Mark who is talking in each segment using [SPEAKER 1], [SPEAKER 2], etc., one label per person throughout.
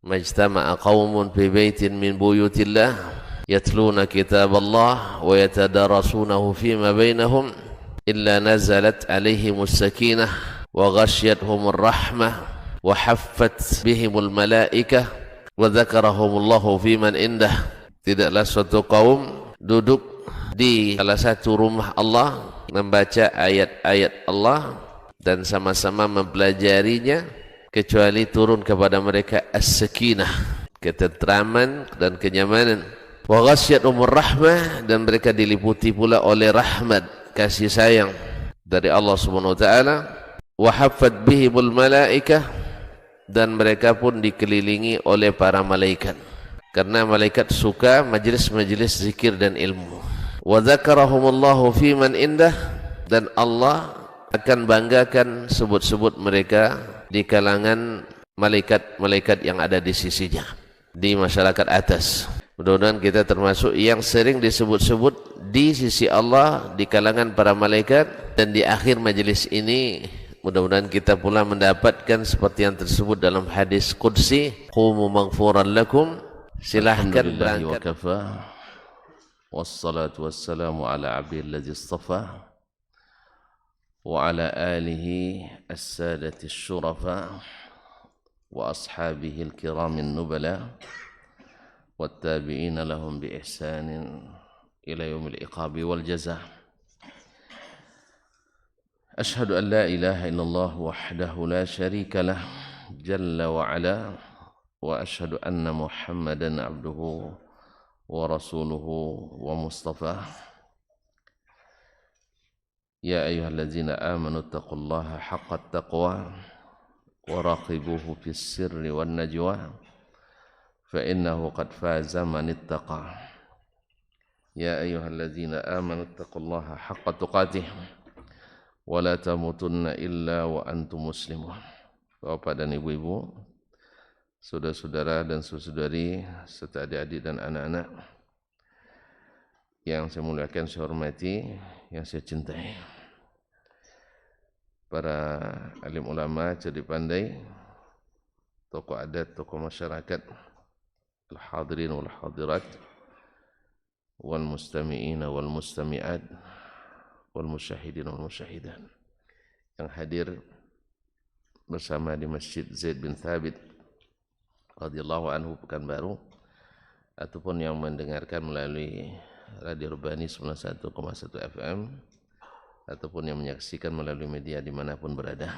[SPEAKER 1] majtama'a qaumun fi baitin min buyutillah yatluna kitaballah wa yatadarasunahu fima bainahum illa nazalat alaihimus sakinah wa ghasyiyatuhumur rahmah wa haffat bihimul malaikah wa dzakarahumullahu fiman indah. Tidaklah suatu kaum duduk di salah satu rumah Allah membaca ayat-ayat Allah dan sama-sama mempelajarinya kecuali turun kepada mereka as-sakinah, ketentraman dan kenyamanan. Wa ghasyiyatuhumur rahmah, dan mereka diliputi pula oleh rahmat, kasih sayang dari Allah Subhanahu wa taala. Wa haffat bihimul malaikah, dan mereka pun dikelilingi oleh para malaikat, karena malaikat suka majelis-majelis zikir dan ilmu. Wa dzakarahumullahu fiman indah, dan Allah akan banggakan sebut-sebut mereka di kalangan malaikat-malaikat yang ada di sisinya, di masyarakat atas. Mudah-mudahan kita termasuk yang sering disebut-sebut di sisi Allah di kalangan para malaikat, dan di akhir majelis ini mudah-mudahan kita pula mendapatkan seperti yang tersebut dalam hadis qudsi, qumu maghfuran lakum, silahkan berangkat. Wassalatu wassalamu ala abdil ladzi istafa wa ala alihi as-sadati syurafa wa ashabihi al-kiramin nubala wattabi'ina lahum bi ihsanin ila yaumil iqabi wal jazaa. Ashhadu an la ilaha illallah wahdahu la syarika lah jalla wa ala, wa ashhadu anna Muhammadan abduhu wa rasuluhu wa mustafa. Ya ayyuhalladzina amanu taqullaha haqqa taqwa wa raqibuhu fis sirri wan najwa fa innahu qad faza man ittaqa. Ya ayyuhalladzina amanu taqullaha haqqa tuqatih wa la tamutunna illa wa antum muslimun. Bapak dan ibu-ibu, saudara-saudara dan saudari serta adik-adik dan anak-anak yang saya muliakan, saya hormati, yang saya cintai, para alim ulama, cerdik pandai, tokoh adat, tokoh masyarakat, al-hadirin wal hadirat, wal mustami'in wal mustami'at, wal musyahidin wal musyahidat, yang hadir bersama di Masjid Zaid bin Thabit radhiyallahu anhu Pekanbaru, ataupun yang mendengarkan melalui Radio Urbani 91,1 FM, ataupun yang menyaksikan melalui media dimanapun berada.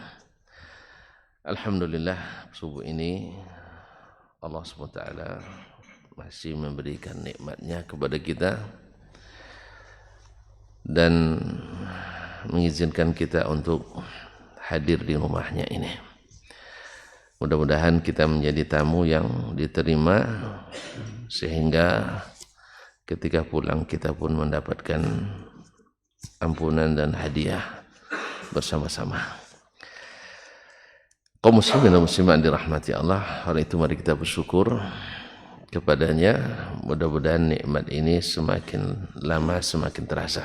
[SPEAKER 1] Alhamdulillah, subuh ini Allah SWT masih memberikan nikmatnya kepada kita dan mengizinkan kita untuk hadir di rumahnya ini. Mudah-mudahan kita menjadi tamu yang diterima, sehingga ketika pulang kita pun mendapatkan ampunan dan hadiah bersama-sama. Kaum muslimin dan muslimat dirahmati Allah, oleh itu mari kita bersyukur kepadanya. Mudah-mudahan nikmat ini semakin lama semakin terasa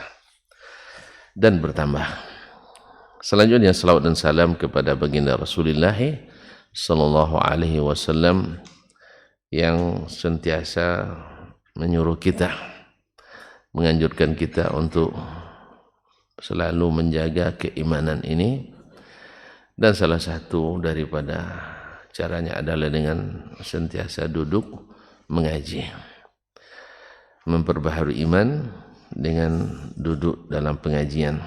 [SPEAKER 1] dan bertambah. Selanjutnya salawat dan salam kepada baginda Rasulullah sallallahu alaihi wasallam yang sentiasa menyuruh kita, menganjurkan kita untuk selalu menjaga keimanan ini, dan salah satu daripada caranya adalah dengan sentiasa duduk mengaji, memperbaharui iman dengan duduk dalam pengajian.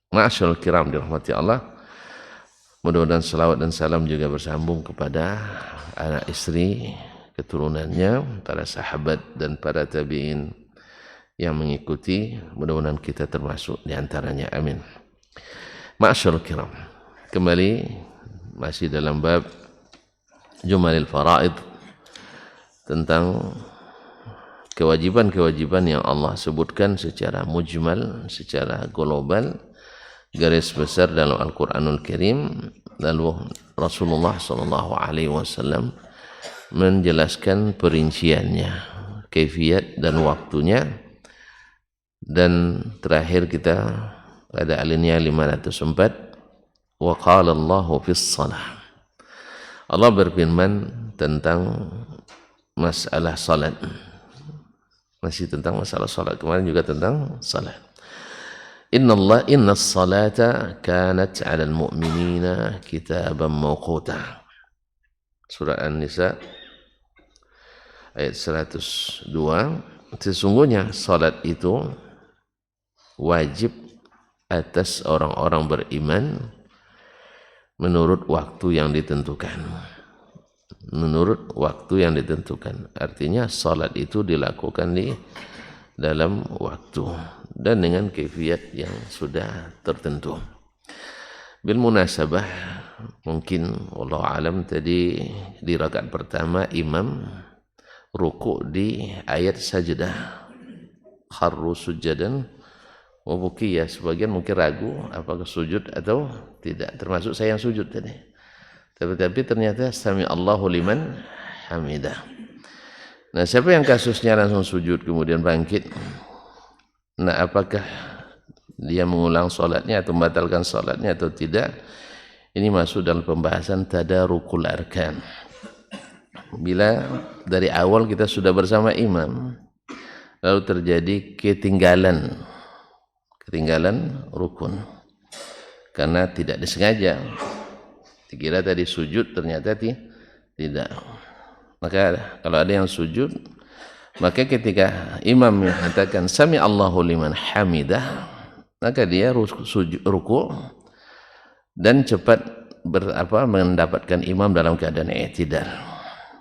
[SPEAKER 1] Ma'asyarul kiram dirahmati Allah, mudah-mudahan salawat dan salam juga bersambung kepada anak istri, keturunannya, para sahabat dan para tabi'in yang mengikuti. Mudah-mudahan kita termasuk di antaranya, amin. Ma'asyarul kiram, kembali masih dalam bab Jumalil Faraid, tentang kewajiban-kewajiban yang Allah sebutkan secara mujmal, secara global, garis besar dalam Al-Quranul Karim. Lalu Rasulullah SAW menjelaskan perinciannya, kaifiyat dan waktunya, dan terakhir kita pada alinea 504, wa qala Allahu fis salah. Allah berfirman tentang masalah salat. Masih tentang masalah salat. Kemarin juga tentang salat. Inna salata kanat 'alal mu'minina kitaban mawquta. Surah An-Nisa ayat 102. Sesungguhnya salat itu wajib atas orang-orang beriman menurut waktu yang ditentukan. Menurut waktu yang ditentukan. Artinya salat itu dilakukan di dalam waktu dan dengan kaifiat yang sudah tertentu. Bil munasabah, mungkin wallahu alam tadi di rakaat pertama imam ruku di ayat sajdah, kharru sujadan wa bukiya. Sebagian mungkin ragu apakah sujud atau tidak, termasuk saya yang sujud tadi. Tapi ternyata sami Allahu liman hamidah. Nah, siapa yang kasusnya langsung sujud kemudian bangkit? Nah, apakah dia mengulang salatnya atau membatalkan salatnya atau tidak? Ini masuk dalam pembahasan tadarukul arkan. Bila dari awal kita sudah bersama imam, lalu terjadi ketinggalan rukun karena tidak disengaja, dikira tadi sujud ternyata tidak. Maka kalau ada yang sujud, maka ketika imam mengatakan sami Allahu liman hamidah, maka dia ruku dan cepat mendapatkan imam dalam keadaan i'tidal.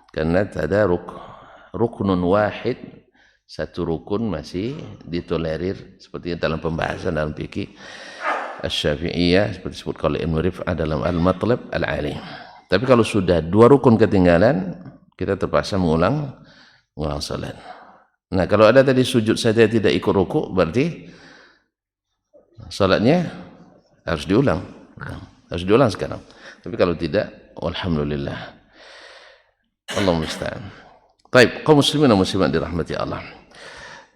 [SPEAKER 1] Karena tadaruk ruknun wahid, satu rukun masih ditolerir, seperti dalam pembahasan dalam fikih Asy-Syafi'iyah seperti disebut oleh Ibnu Rif'ah dalam Al-Matlab Al-'Ali. Tapi kalau sudah dua rukun ketinggalan, kita terpaksa mengulang salat. Nah, kalau ada tadi sujud saja tidak ikut ruku, berarti salatnya harus diulang. Harus diulang sekarang. Tapi kalau tidak, alhamdulillah. Allah musta'an. Baik, kaum muslimin dan muslimat dirahmati Allah.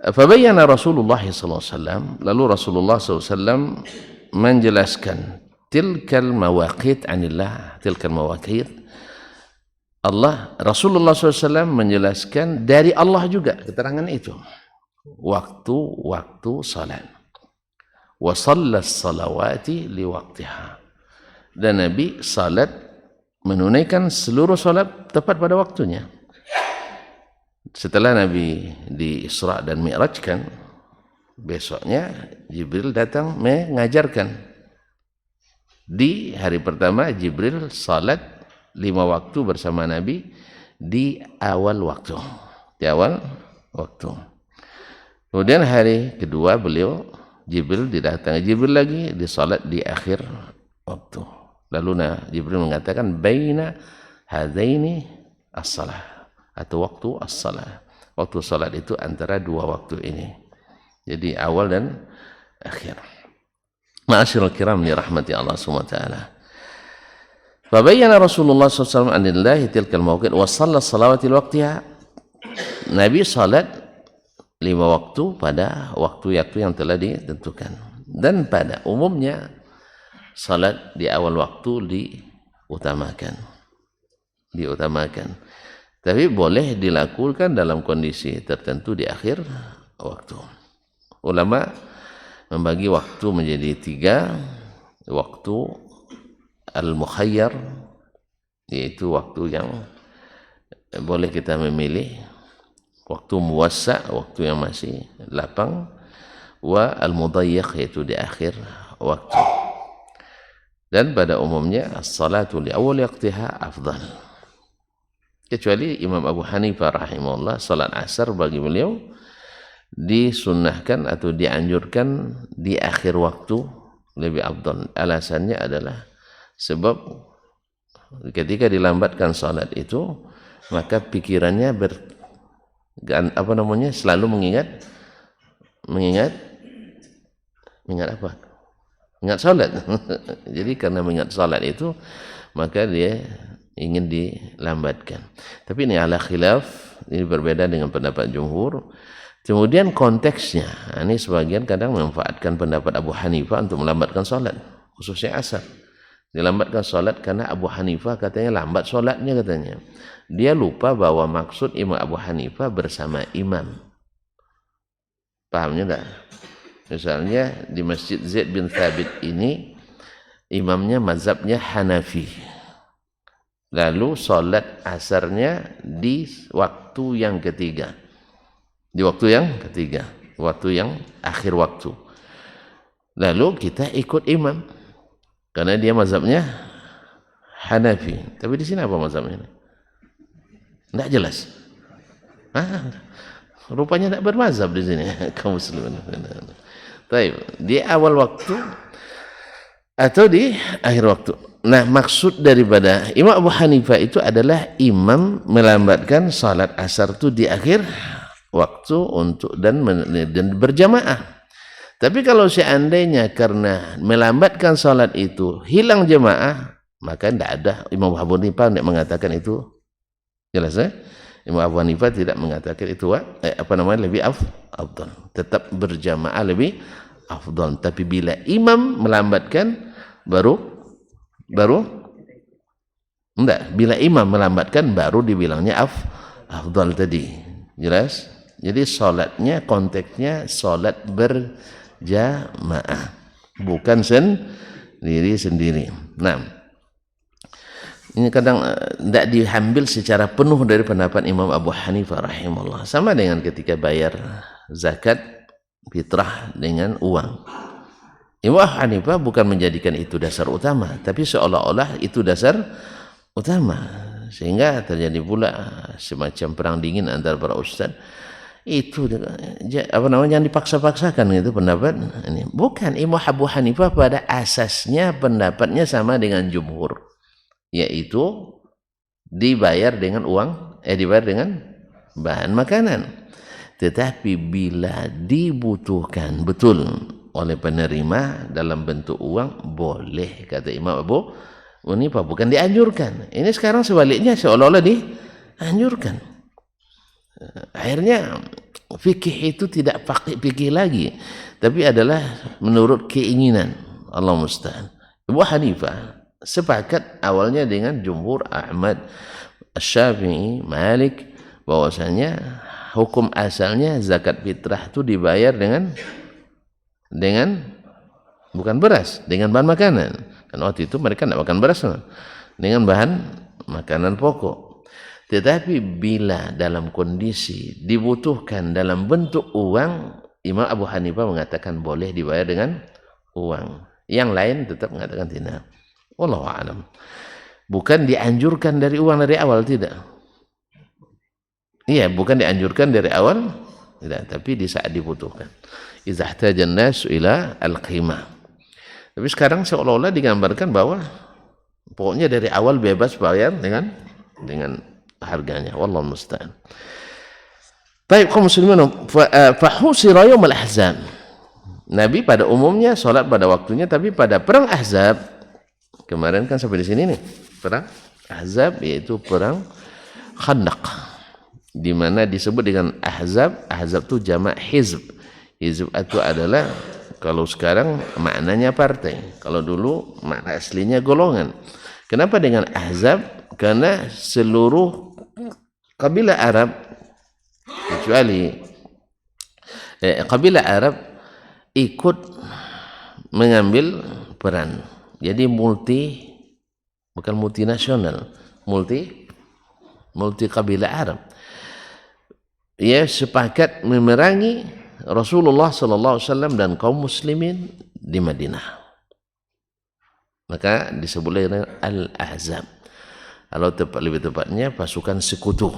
[SPEAKER 1] Fabayyana Rasulullah SAW, lalu Rasulullah SAW menjelaskan tilkal mawaqit anillah, tilkal mawaqit Rasulullah SAW menjelaskan dari Allah juga keterangan itu. Waktu salat. Wa sallas salawati liwaqtiha. Dan Nabi salat menunaikan seluruh salat tepat pada waktunya. Setelah Nabi di Isra dan Mi'rajkan, besoknya Jibril datang mengajarkan. Di hari pertama Jibril salat 5 waktu bersama Nabi di awal waktu. Di awal waktu. Kemudian hari kedua beliau Jibril didatangi Jibril lagi di salat di akhir waktu. Lalu Jibril mengatakan baina hadaini as-salah, atau waktu as-salah. Waktu salat itu antara dua waktu ini. Jadi awal dan akhir. Ma'asyiral kiram ni rahmati Allah Subhanahu wa taala. Fabayyana Rasulullah SAW anillahi tilkal mawqit wa shalla salawati waqtiha. Nabi salat 5 waktu pada waktu-waktu yang telah ditentukan. Dan pada umumnya salat di awal waktu diutamakan. Tapi boleh dilakukan dalam kondisi tertentu di akhir waktu. Ulama membagi waktu menjadi 3. Waktu al-mukhayyar, yaitu waktu yang boleh kita memilih, waktu muwassa, waktu yang masih lapang, wa al-mudayyiq, yaitu di akhir waktu. Dan pada umumnya as-salatu li awwal waqtiha afdal. Kecuali Imam Abu Hanifah rahimahullah, salat asar bagi beliau disunnahkan atau dianjurkan di akhir waktu lebih afdal. Alasannya adalah sebab ketika dilambatkan salat itu, maka pikirannya selalu mengingat apa? Ingat salat. Jadi karena mengingat salat itu, maka dia ingin dilambatkan. Tapi ini ala khilaf, ini berbeda dengan pendapat jumhur. Kemudian konteksnya, ini sebagian kadang memanfaatkan pendapat Abu Hanifah untuk melambatkan salat, khususnya asar. Dilambatkan sholat karena Abu Hanifah katanya lambat sholatnya katanya. Dia lupa bahwa maksud Imam Abu Hanifah bersama imam. Pahamnya enggak? Misalnya di Masjid Zaid bin Thabit ini imamnya mazhabnya Hanafi. Lalu sholat asarnya di waktu yang ketiga. Di waktu yang ketiga. Waktu yang akhir waktu. Lalu kita ikut imam. Karena dia mazhabnya Hanafi. Tapi di sini apa mazhabnya? Tidak jelas. Rupanya tidak bermazhab di sini kaum muslimin. Baik, di awal waktu atau di akhir waktu. Nah, maksud daripada Imam Abu Hanifah itu adalah imam melambatkan salat asar itu di akhir waktu untuk dan berjamaah. Tapi kalau seandainya karena melambatkan salat itu hilang jamaah, maka tidak ada. Imam Abu Hanifah tidak mengatakan itu. Jelas ya? Imam Abu Hanifah tidak mengatakan itu lebih afdal. Tetap berjamaah lebih afdal. Tapi bila imam melambatkan baru enggak, bila imam melambatkan baru dibilangnya afdal tadi. Jelas? Jadi salatnya konteksnya salat berjamaah, bukan sendiri. Nah, ini kadang tidak diambil secara penuh dari pendapat Imam Abu Hanifah rahimahullah. Sama dengan ketika bayar zakat fitrah dengan uang. Imam Abu Hanifah bukan menjadikan itu dasar utama, tapi seolah-olah itu dasar utama. Sehingga terjadi pula semacam perang dingin antara para ustaz. Itu jangan dipaksa-paksakan itu pendapat ini. Bukan, Imam Abu Hanifah pada asasnya pendapatnya sama dengan jumhur. Yaitu dibayar dengan uang, dibayar dengan bahan makanan. Tetapi bila dibutuhkan betul oleh penerima dalam bentuk uang, boleh, kata Imam Abu Hanifah, bukan dianjurkan. Ini sekarang sebaliknya seolah-olah dianjurkan. Akhirnya fikih itu tidak pakai fikih lagi, tapi adalah menurut keinginan. Allah musta'an. Abu Hanifah sepakat awalnya dengan jumhur Ahmad, Syafi'i, Malik bahwasanya hukum asalnya zakat fitrah itu dibayar dengan bukan beras, dengan bahan makanan. Karena waktu itu mereka tidak makan beras, dengan bahan makanan pokok. Tetapi bila dalam kondisi dibutuhkan dalam bentuk uang, Imam Abu Hanifah mengatakan boleh dibayar dengan uang. Yang lain tetap mengatakan tidak. Wallahu a'lam. Bukan dianjurkan dari uang dari awal, tidak. Iya, bukan dianjurkan dari awal, tidak, tapi di saat dibutuhkan. Idza ihtajan nas ila al-qimah. Tapi sekarang seolah-olah digambarkan bahwa pokoknya dari awal bebas bayar dengan harganya. Wallahu musta'an. Baik, kaum muslimin, fa husira yaum al-ahzab. Nabi pada umumnya salat pada waktunya, tapi pada perang Ahzab kemarin kan sampai di sini nih, perang Ahzab yaitu perang Khandaq, di mana disebut dengan Ahzab. Ahzab itu jamak hizb. Hizb itu adalah kalau sekarang maknanya partai, kalau dulu makna aslinya golongan. Kenapa dengan Ahzab? Karena seluruh kabilah Arab kecuali kabilah Arab ikut mengambil peran. Jadi bukan multinasional, multi kabilah Arab. Ia sepakat memerangi Rasulullah sallallahu alaihi wasallam dan kaum muslimin di Madinah. Maka disebut dengan Al-Ahzab. Kalau lebih tepatnya pasukan sekutu.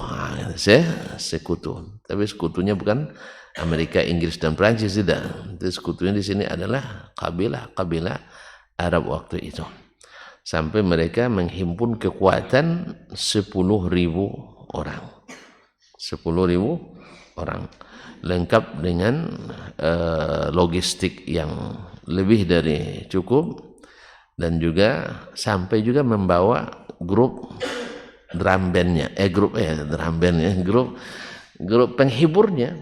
[SPEAKER 1] Sekutu. Tapi sekutunya bukan Amerika, Inggris dan Prancis, tidak. Sekutunya di sini adalah kabilah Arab waktu itu. Sampai mereka menghimpun kekuatan 10.000 orang. 10.000 orang. Lengkap dengan logistik yang lebih dari cukup, dan juga sampai juga membawa grup drum bandnya, grup penghiburnya,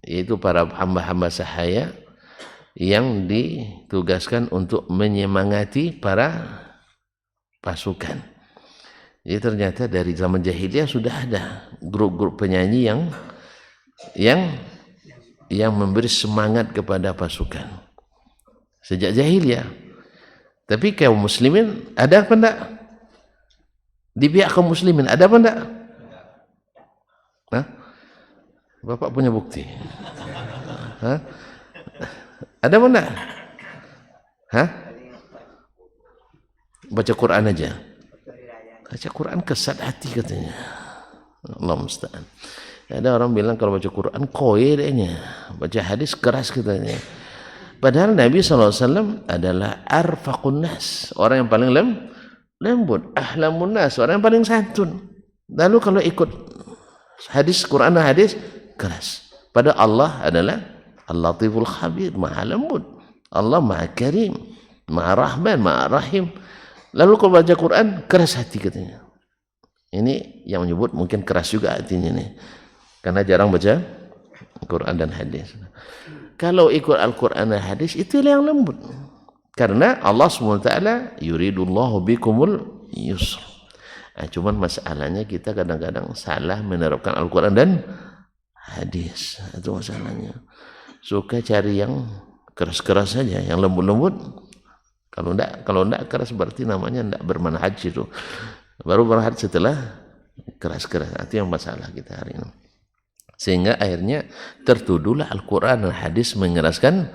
[SPEAKER 1] yaitu para hamba-hamba sahaya yang ditugaskan untuk menyemangati para pasukan. Jadi ternyata dari zaman jahiliyah sudah ada grup-grup penyanyi yang memberi semangat kepada pasukan sejak jahiliyah. Tapi kaum muslimin ada apa enggak? Di pihak kaum muslimin ada apa enggak? Hah? Bapak punya bukti? Hah? Ada apa enggak? Hah? Baca Quran aja. Baca Quran kesat hati katanya. Allah musta'an. Ada orang bilang kalau baca Quran koye dehnya. Baca hadis keras katanya. Padahal Nabi SAW adalah arfaqun nas. Orang yang paling lembut. Ahlamun nas. Orang yang paling santun. Lalu kalau ikut hadis, Quran dan hadis keras. Padahal Allah adalah Al-Latiful Khabir. Maha lembut. Allah Maha Karim. Maha Rahman. Maha Rahim. Lalu kalau baca Quran keras hati katanya. Ini yang menyebut mungkin keras juga hatinya nih, karena jarang baca Quran dan hadis. Kalau ikut Al-Quran dan hadis itu yang lembut, karena Allah SWT yuridullahu bikumul yusr. Cuman masalahnya kita kadang-kadang salah menerapkan Al-Quran dan hadis. Itu masalahnya. Suka cari yang keras-keras saja, yang lembut-lembut. Kalau enggak keras berarti namanya enggak bermanhaj itu. Baru bermanhaj setelah keras-keras. Itu yang masalah kita hari ini. Sehingga akhirnya tertuduhlah Al-Quran dan hadis mengeraskan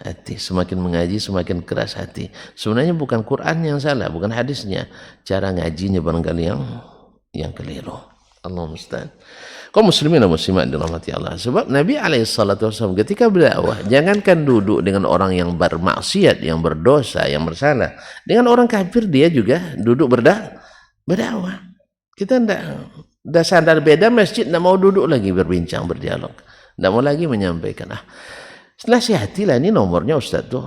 [SPEAKER 1] hati. Semakin mengaji semakin keras hati. Sebenarnya bukan Quran yang salah, bukan hadisnya. Cara ngajinya barangkali yang keliru. Allah musta'an. Kaum muslimin dan muslimat dirahmati Allah. Sebab Nabi SAW ketika berdakwah, jangankan duduk dengan orang yang bermaksiat, yang berdosa, yang bersalah. Dengan orang kafir dia juga duduk berdakwah. Kita dah sadar beda masjid, tidak mau duduk lagi berbincang, berdialog. Tidak mau lagi menyampaikan. Nasihatilah, ini nomornya Ustaz tuh.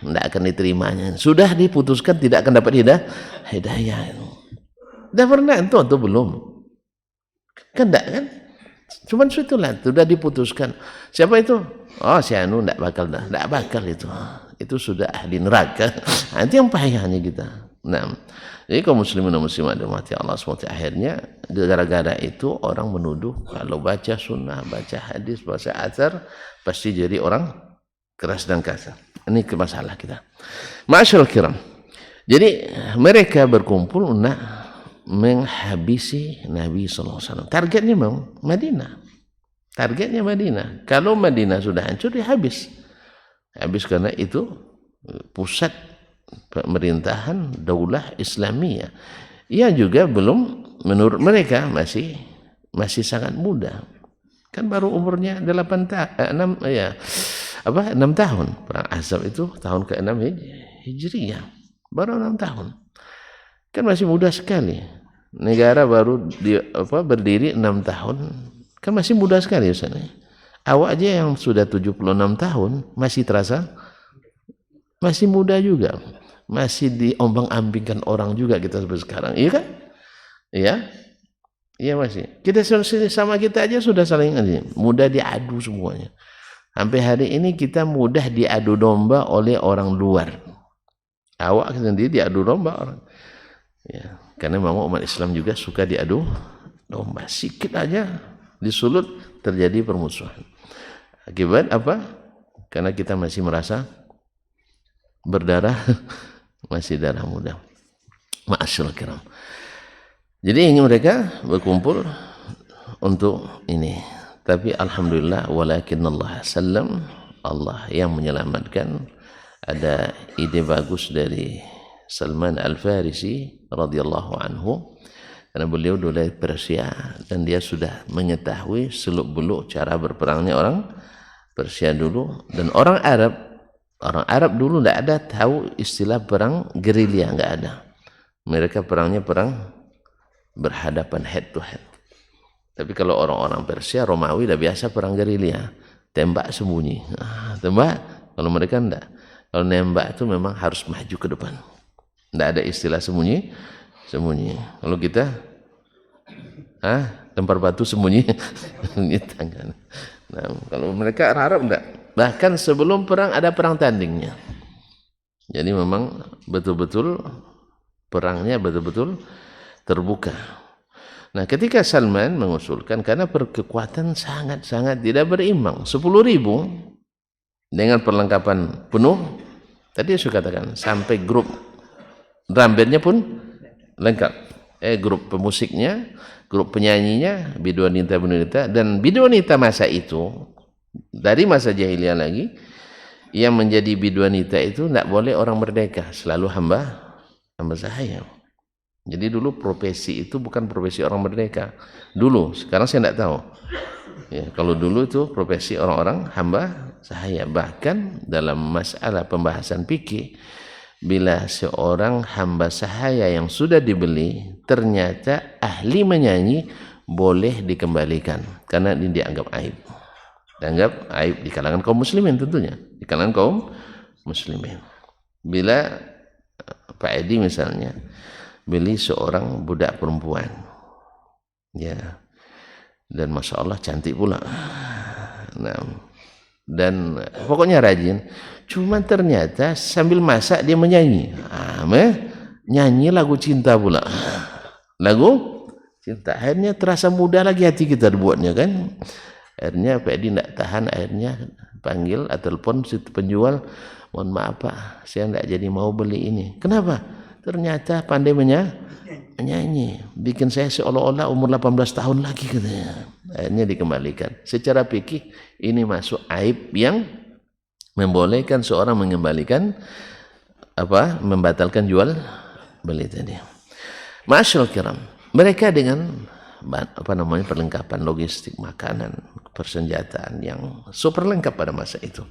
[SPEAKER 1] Tidak akan diterimanya. Sudah diputuskan tidak akan dapat hidayah. Dah pernah itu atau belum? Kan enggak kan? Cuman itulah sudah diputuskan. Siapa itu? Oh, si anu enggak bakal itu. Itu sudah ahli neraka. Itu yang payahnya kita. Nah, jadi kaum muslimin dan muslimat dirahmati Allah SWT, akhirnya gara-gara itu orang menuduh kalau baca sunnah, baca hadis, baca athar pasti jadi orang keras dan kasar. Ini masalah kita. Ma'asyiral kiram. Jadi mereka berkumpul menghabisi Nabi SAW. Targetnya memang Madinah. Kalau Madinah sudah hancur, dia habis karena itu pusat pemerintahan daulah Islamiyah. Ia juga belum, menurut mereka masih sangat muda. Kan baru umurnya 6 tahun. Perang Ahzab itu tahun ke-6 Hijriyah. Baru 6 tahun. Kan masih muda sekali. Negara baru berdiri 6 tahun. Kan masih muda sekali Ustaz. Awak aja yang sudah 76 tahun masih terasa masih muda juga. Masih diombang-ambingkan orang juga kita sekarang. Iya kan? Iya. Iya masih. Kita sama kita aja sudah saling mudah diadu semuanya. Sampai hari ini kita mudah diadu domba oleh orang luar. Awak sendiri diadu domba orang. Ya, karena memang umat Islam juga suka diadu domba. Sikit aja disulut terjadi permusuhan. Akibat apa? Karena kita masih merasa berdarah, masih darah muda. Ma'asyiral kiram. Jadi ini mereka berkumpul untuk ini. Tapi alhamdulillah, walakinnallah sallam, Allah yang menyelamatkan. Ada ide bagus dari Salman Al-Farisi radhiyallahu anhu, karena beliau dulu dari Persia dan dia sudah mengetahui seluk-beluk cara berperangnya orang Persia dulu. Dan orang Arab dulu tidak ada tahu istilah perang gerilya, enggak ada. Mereka perangnya perang berhadapan head to head. Tapi kalau orang-orang Persia, Romawi dah biasa perang gerilya, tembak sembunyi. Tembak, kalau mereka enggak. Kalau nembak itu memang harus maju ke depan. Tidak ada istilah sembunyi. Kalau kita lempar batu sembunyi tangan. Nah, kalau mereka Arab enggak. Bahkan sebelum perang ada perang tandingnya. Jadi memang betul-betul perangnya betul-betul terbuka. Nah, ketika Salman mengusulkan, karena berkekuatan sangat-sangat tidak berimbang, 10.000 dengan perlengkapan penuh, tadi saya katakan, sampai grup drum bandnya pun lengkap, grup pemusiknya, grup penyanyinya, biduanita, dan biduanita masa itu, dari masa jahiliyah lagi, yang menjadi biduanita itu tidak boleh orang merdeka, selalu hamba sahaya. Jadi dulu profesi itu bukan profesi orang merdeka. Dulu, sekarang saya tidak tahu. Ya, kalau dulu itu profesi orang-orang hamba sahaya. Bahkan dalam masalah pembahasan fikih, bila seorang hamba sahaya yang sudah dibeli ternyata ahli menyanyi, boleh dikembalikan karena ini dianggap aib. Dianggap aib di kalangan kaum muslimin tentunya. Di kalangan kaum muslimin. Bila Pak Edi misalnya beli seorang budak perempuan, ya, dan masya Allah cantik pula, nah, dan pokoknya rajin, cuman ternyata sambil masak dia menyanyi, nyanyi lagu cinta pula, lagu cinta. Akhirnya terasa mudah lagi hati kita buatnya kan. Akhirnya Pak Edi tidak tahan, akhirnya panggil atau telepon si penjual, mohon maaf Pak, saya tidak jadi mau beli ini. Kenapa? Ternyata pandai menyanyi, bikin saya seolah-olah umur 18 tahun lagi katanya. Akhirnya dikembalikan. Secara fikih ini masuk aib yang membolehkan seorang mengembalikan membatalkan jual beli tadi. Ma'asyiral kiram, mereka dengan perlengkapan logistik, makanan, persenjataan yang super lengkap pada masa itu.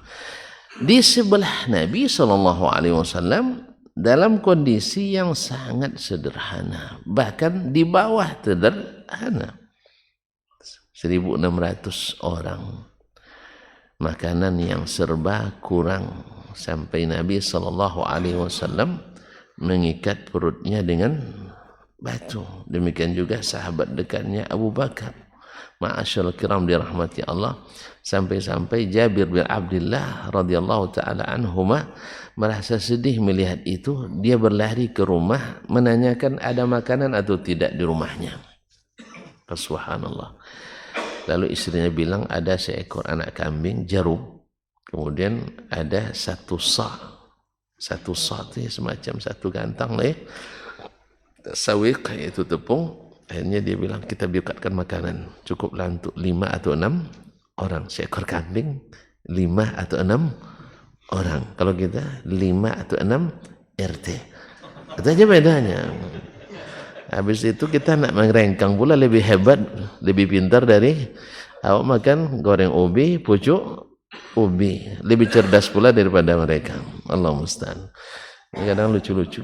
[SPEAKER 1] Di sebelah Nabi SAW dalam kondisi yang sangat sederhana, bahkan di bawah sederhana, 1.600 orang, makanan yang serba kurang, sampai Nabi SAW mengikat perutnya dengan batu. Demikian juga sahabat dekatnya Abu Bakar. Ma'asyiral kiram dirahmati Allah, sampai-sampai Jabir bin Abdullah radhiyallahu taala anhuma merasa sedih melihat itu. Dia berlari ke rumah menanyakan ada makanan atau tidak di rumahnya. Subhanallah. Lalu istrinya bilang ada seekor anak kambing jarum, kemudian ada satu sa' itu semacam satu gantang sawiq, yaitu tepung. Akhirnya dia bilang kita berikan makanan, cukuplah untuk 5 atau 6 orang. Seekor kambing 5 atau 6 orang. Kalau kita 5 atau 6 RT. Itu aja bedanya. Habis itu kita nak merengkang pula, lebih hebat, lebih pintar dari awak makan goreng ubi, pucuk ubi. Lebih cerdas pula daripada mereka. Allah musta'an. Kadang lucu-lucu.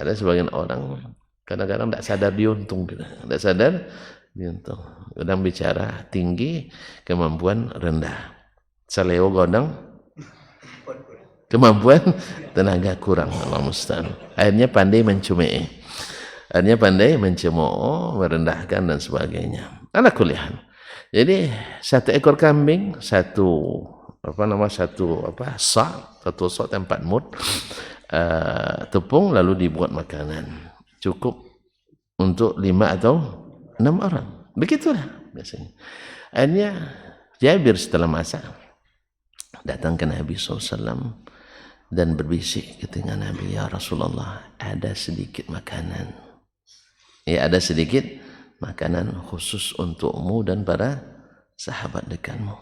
[SPEAKER 1] Ada sebagian orang kadang-kadang tidak sadar diuntung, tidak sadar diuntung. Kadang bicara tinggi, kemampuan rendah. Saleo godang, kemampuan tenaga kurang. Allah musta'an. Akhirnya pandai mencemooh, merendahkan dan sebagainya. Ala kulihan. Jadi satu ekor kambing, satu sa' tempat mud, tepung, lalu dibuat makanan. Cukup untuk 5 atau 6 orang. Begitulah biasanya. Akhirnya Jabir setelah masak datang ke Nabi SAW dan berbisik ketika Nabi, ya Rasulullah, ada sedikit makanan. Ya, ada sedikit makanan khusus untukmu dan para sahabat dekatmu.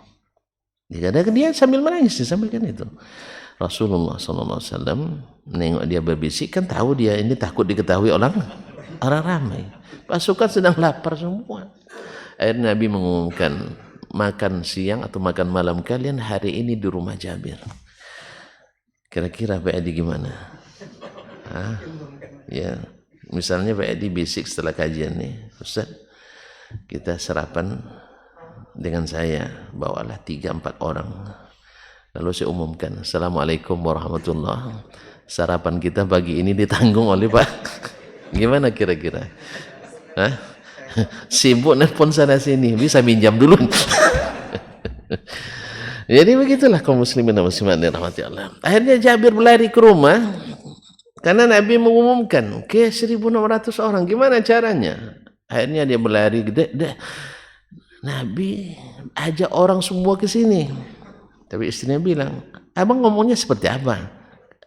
[SPEAKER 1] Dia sambil menangis, disampaikan itu. Rasulullah SAW menengok dia berbisik, kan tahu dia ini takut diketahui orang ramai. Pasukan sedang lapar semua. Akhirnya Nabi mengumumkan, makan siang atau makan malam kalian hari ini di rumah Jabir. Kira-kira Pak Edi gimana? Ya, misalnya Pak Edi bisik setelah kajian nih, Ustaz, kita sarapan dengan saya, bawalah 3-4 orang. Lalu saya umumkan, Assalamualaikum warahmatullahi. Sarapan kita pagi ini ditanggung oleh Pak. Gimana kira-kira? Sibuk nelpon sana sini, bisa minjam dulu. Jadi begitulah kaum muslimin dan muslimat dirahmati Allah. Akhirnya Jabir berlari ke rumah karena Nabi mengumumkan ke 1.600 orang. Gimana caranya? Akhirnya dia berlari, Nabi ajak orang semua ke sini. Tapi istrinya bilang, abang ngomongnya seperti apa?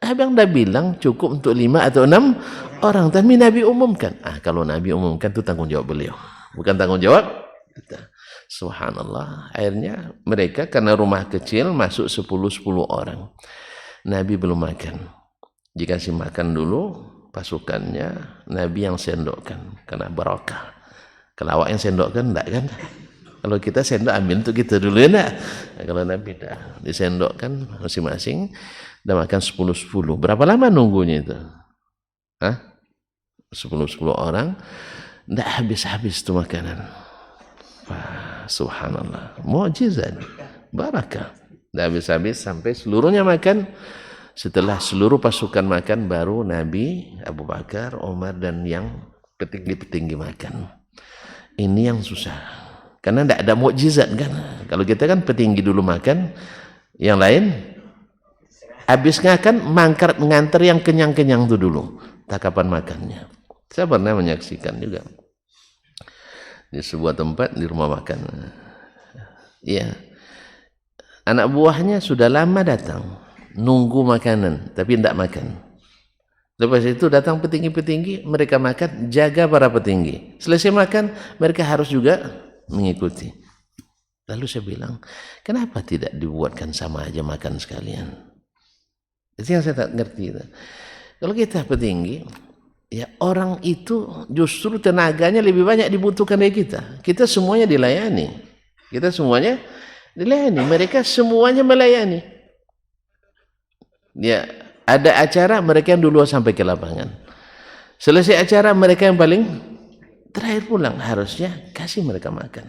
[SPEAKER 1] Abang dah bilang cukup untuk 5 atau 6 orang. Tapi Nabi umumkan. Kalau Nabi umumkan itu tanggung jawab beliau. Bukan tanggung jawab kita. Subhanallah. Akhirnya mereka karena rumah kecil masuk 10 orang. Nabi belum makan. Dikasih makan dulu pasukannya, Nabi yang sendokkan karena barakah. Kalau awak yang sendokkan enggak kan? Kalau kita sendok ambil untuk kita dulu ya enggak? Kalau Nabi dah disendokkan masing-masing, dah makan 10. Berapa lama nunggunya itu? 10 orang, enggak habis-habis itu makanan. Wah, subhanallah, mukjizat, barakah. Enggak habis-habis sampai seluruhnya makan. Setelah seluruh pasukan makan, baru Nabi, Abu Bakar, Umar dan yang petinggi-petinggi makan. Ini yang susah. Karena tidak ada mukjizat kan. Kalau kita kan petinggi dulu makan, yang lain habis makan mangkar mengantar yang kenyang-kenyang itu dulu. Takapan makannya. Saya pernah menyaksikan juga di sebuah tempat di rumah makan. Iya. Anak buahnya sudah lama datang, nunggu makanan tapi tidak makan. Lepas itu datang petinggi-petinggi, mereka makan, jaga para petinggi. Selesai makan, mereka harus juga mengikuti. Lalu saya bilang, kenapa tidak dibuatkan sama aja makan sekalian? Itu yang saya tak ngerti. Kalau kita petinggi, ya orang itu justru tenaganya lebih banyak dibutuhkan dari kita. Kita semuanya dilayani. Mereka semuanya melayani. Ya, ada acara mereka yang dulu sampai ke lapangan. Selesai acara mereka yang paling terakhir pulang. Harusnya kasih mereka makan,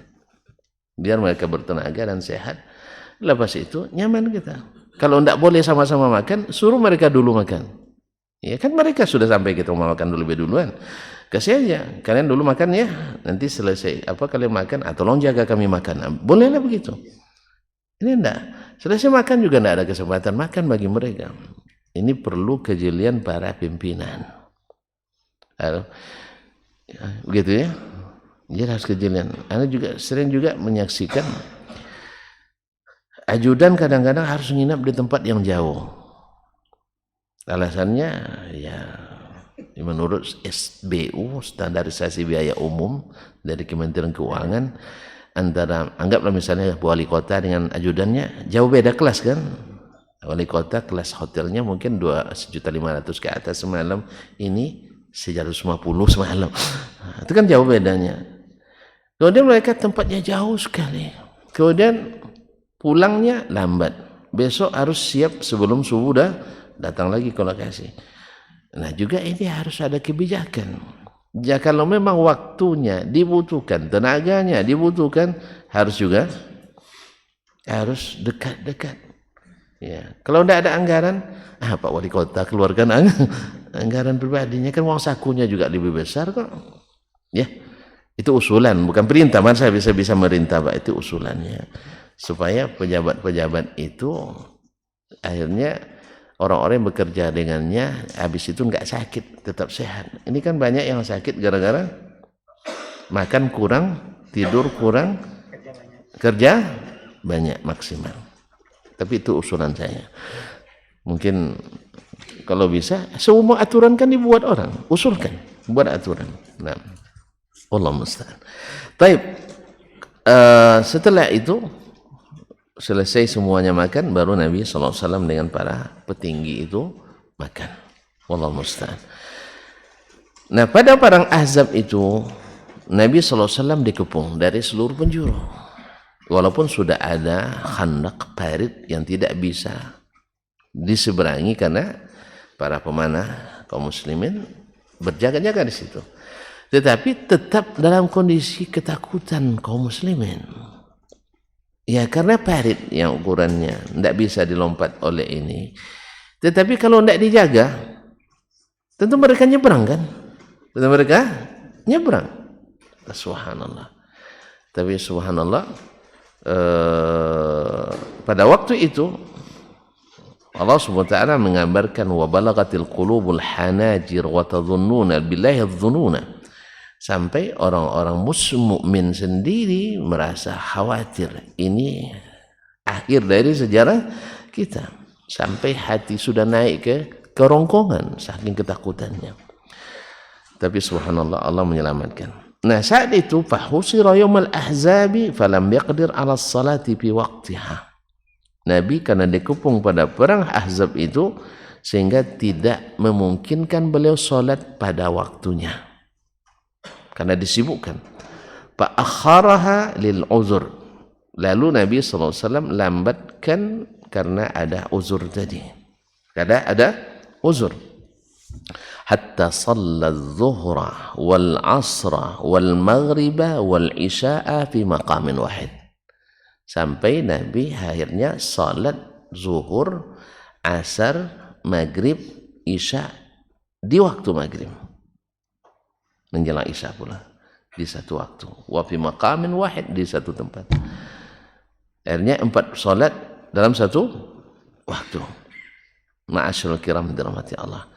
[SPEAKER 1] biar mereka bertenaga dan sehat. Lepas itu nyaman kita. Kalau tidak boleh sama-sama makan, suruh mereka dulu makan. Ya kan mereka sudah sampai kita mau makan dulu lebih duluan. Kasih aja, kalian dulu makan ya. Nanti selesai kalian makan, tolong jaga kami makan. Bolehlah begitu. Ini enggak. Selesai makan juga enggak ada kesempatan makan bagi mereka. Ini perlu kejelian para pimpinan. Begitu ya. Jadi harus kejelian. Anda juga sering juga menyaksikan ajudan kadang-kadang harus nginap di tempat yang jauh. Alasannya ya menurut SBU, Standarisasi Biaya Umum dari Kementerian Keuangan, antara anggaplah misalnya wali kota dengan ajudannya jauh beda kelas kan. Wali kota kelas hotelnya mungkin 2.500.000 ke atas semalam, ini 150 semalam. Itu kan jauh bedanya. Kemudian mereka tempatnya jauh sekali. Kemudian pulangnya lambat. Besok harus siap sebelum subuh dah datang lagi ke lokasi. Nah juga ini harus ada kebijakan. Ya kalau memang waktunya dibutuhkan, tenaganya dibutuhkan, harus juga harus dekat-dekat. Ya, kalau tidak ada anggaran, Pak Wali Kota keluarkan anggaran pribadinya, kan uang sakunya juga lebih besar kok. Ya, itu usulan, bukan perintah. Mana saya bisa merintah, Pak, itu usulannya. Supaya pejabat-pejabat itu akhirnya orang-orang yang bekerja dengannya habis itu enggak sakit, tetap sehat. Ini kan banyak yang sakit gara-gara makan kurang, tidur kurang, kerja banyak maksimal. Tapi itu usulan saya. Mungkin kalau bisa semua aturan kan dibuat orang, usulkan, buat aturan. Nah, Allah musta'an. Baik. Setelah itu selesai semuanya makan, baru Nabi SAW dengan para petinggi itu makan. Allah musta'an. Nah, pada perang Ahzab itu Nabi SAW dikepung dari seluruh penjuru. Walaupun sudah ada khandak, parit yang tidak bisa diseberangi karena para pemanah kaum muslimin berjaga-jaga di situ. Tetapi tetap dalam kondisi ketakutan kaum muslimin. Ya karena parit yang ukurannya tidak bisa dilompat oleh ini. Tetapi kalau tidak dijaga, tentu mereka nyebrang kan? Tentu mereka nyebrang. Subhanallah. Tapi subhanallah, pada waktu itu Allah Subhanahu wa taala menggambarkan wa balagatil qulubul hanajir wa tadhunnuna billahi adh-dhununa, sampai orang-orang mukmin sendiri merasa khawatir ini akhir dari sejarah kita, sampai hati sudah naik ke kerongkongan saking ketakutannya. Tapi subhanallah, Allah menyelamatkan. Nah, saat itu fahusira yaumal ahzabi falam yaqdir ala salati fi waqtiha. Nabi karena dikepung pada perang Ahzab itu sehingga tidak memungkinkan beliau salat pada waktunya karena disibukkan. Fa akharaha lil uzur. Lalu Nabi SAW lambatkan karena ada uzur tadi. Ada uzur. Hatta shalla adh-dhuhra wal 'ashra wal maghriba wal isya'a fi maqamin wahid. Sampai Nabi akhirnya salat zuhur, asar, maghrib, isya di waktu maghrib. Menjelang isya pula di satu waktu. Wa fi maqamin wahid, di satu tempat. Akhirnya 4 salat dalam satu waktu. Ma'asyiral kiram dirahmati Allah.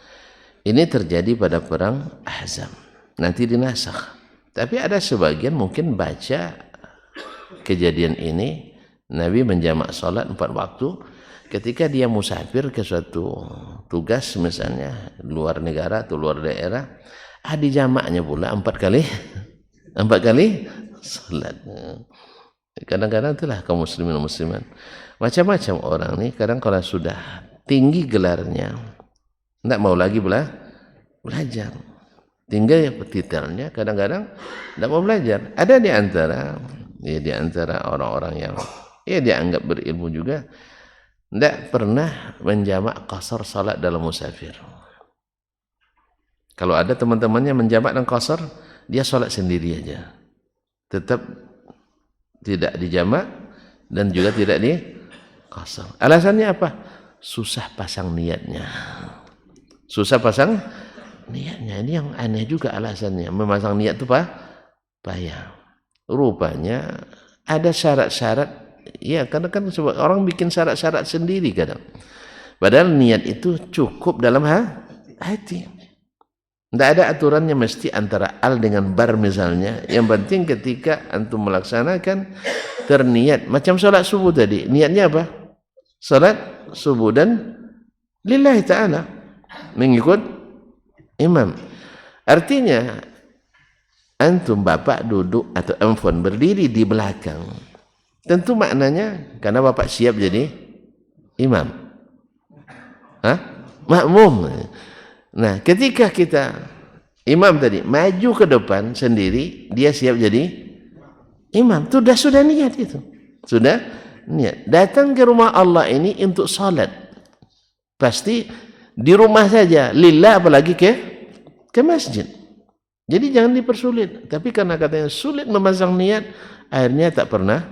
[SPEAKER 1] Ini terjadi pada perang Ahzab. Nanti dinasakh. Tapi ada sebagian mungkin baca kejadian ini Nabi menjamak salat 4 waktu ketika dia musafir ke suatu tugas, misalnya luar negara atau luar daerah, dijamaknya pula 4 kali salat. Kadang-kadang itulah kaum muslimin dan muslimat, macam-macam orang nih, kadang kalau sudah tinggi gelarnya tidak mau lagi belajar, tinggal titelnya, kadang-kadang tidak mau belajar. Ada di antara orang-orang yang dianggap berilmu juga tidak pernah menjamak qasar salat dalam musafir. Kalau ada teman-temannya menjamak dan qasar, dia salat sendiri aja, tetap tidak dijamak dan juga tidak di qasar. Alasannya apa? Susah pasang niatnya. Ini yang aneh juga alasannya. Memasang niat itu payah. Rupanya ada syarat-syarat. Ya, karena kan orang bikin syarat-syarat sendiri kadang. Padahal niat itu cukup dalam hati. Tidak ada aturannya mesti antara al dengan bar misalnya. Yang penting ketika antum melaksanakan terniat. Macam sholat subuh tadi. Niatnya apa? Sholat subuh dan lillahi ta'ala. Mengikut imam. Artinya antum bapak duduk atau enfon berdiri di belakang, tentu maknanya karena bapak siap jadi imam, makmum. Nah, ketika kita imam tadi maju ke depan sendiri, dia siap jadi imam, sudah niat itu, sudah niat. Datang ke rumah Allah ini untuk salat, pasti di rumah saja lillah, apalagi ke masjid. Jadi jangan dipersulit. Tapi karena katanya sulit memasang niat, akhirnya tak pernah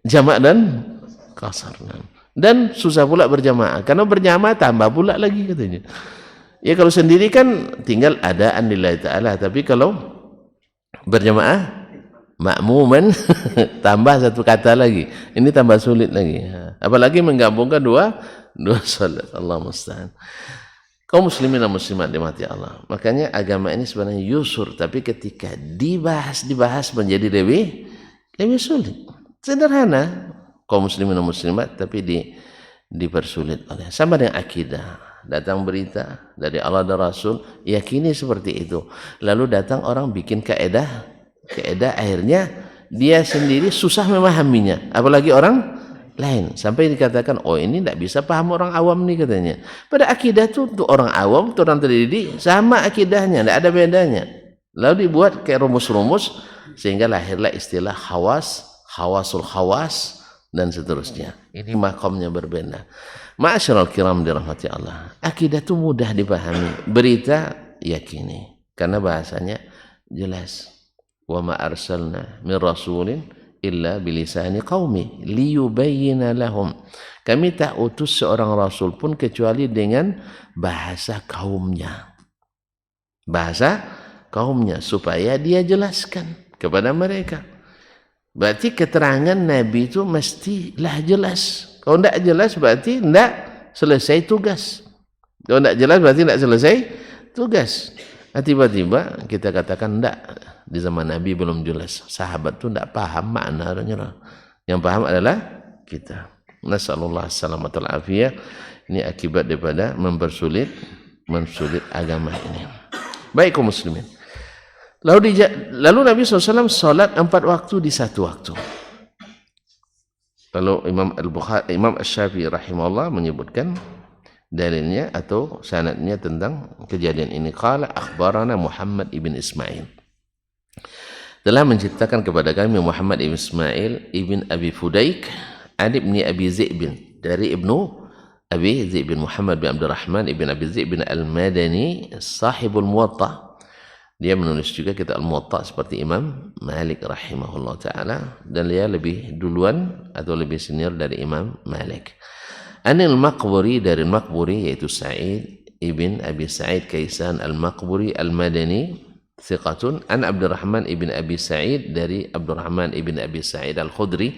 [SPEAKER 1] jamak dan qasar. Dan susah pula berjamaah. Karena berjamaah tambah pula lagi katanya. Ya kalau sendiri kan tinggal adaan lillahi ta'ala. Tapi kalau berjamaah, makmuman, tambah satu kata lagi. Ini tambah sulit lagi. Apalagi menggabungkan dua salat. Allah musta'an. Kaum muslimin dan muslimat dimati Allah. Makanya agama ini sebenarnya yusur, tapi ketika dibahas menjadi lebih sulit. Sederhana kaum muslimin dan muslimat, tapi dipersulit oleh. Sama dengan akidah. Datang berita dari Allah dan Rasul, yakini seperti itu. Lalu datang orang bikin kaedah, akhirnya dia sendiri susah memahaminya. Apalagi orang lain, sampai dikatakan ini tidak bisa paham orang awam nih katanya. Pada akidah itu untuk orang awam, untuk orang terdidik sama akidahnya, tidak ada bedanya. Lalu dibuat kayak rumus-rumus sehingga lahirlah istilah khawasul khawas dan seterusnya. Ini makamnya berbeda. Ma'asyiral kiram dirahmati Allah. Akidah itu mudah dipahami, berita yakini karena bahasanya jelas. Wa ma arsalna min rasulin illa bilisani qaumi liyubayyina lahum. Kami tak utus seorang rasul pun kecuali dengan bahasa kaumnya. Bahasa kaumnya supaya dia jelaskan kepada mereka. Berarti keterangan Nabi itu mestilah jelas. Kalau tidak jelas berarti tidak selesai tugas. Kalau tidak jelas berarti tidak selesai tugas. Nah, tiba-tiba kita katakan tidak, di zaman Nabi belum jelas. Sahabat itu tidak paham maknanya. Yang paham adalah kita. Nasallallahu salamatul afiyah. Ini akibat daripada mempersulit agama ini. Baik kaum muslimin. Lalu Nabi SAW salat 4 waktu di 1 waktu. Lalu Imam Asy-Syafi'i rahimahullah menyebutkan dalilnya atau sanadnya tentang kejadian ini. Qala akhbarana Muhammad ibn Ismail. Telah menceritakan kepada kami Muhammad ibn Ismail ibn Abi Fudaik an ibni Abi Zi'bin, dari ibnu Abi Zi'bin Muhammad bin Abdurrahman ibn Abi Zi'bin al-Madani sahibul Muwatta. Dia menulis juga kitab Al-Muwatta seperti Imam Malik rahimahullah ta'ala, dan dia lebih duluan atau lebih senior dari Imam Malik. Anil Maqburi, dari Maqburi yaitu Sa'id ibn Abi Sa'id Kaisan Al-Maqburi Al-Madani thiqatun, an Abdurrahman ibn Abi Sa'id, dari Abdurrahman ibn Abi Sa'id Al-Khudri,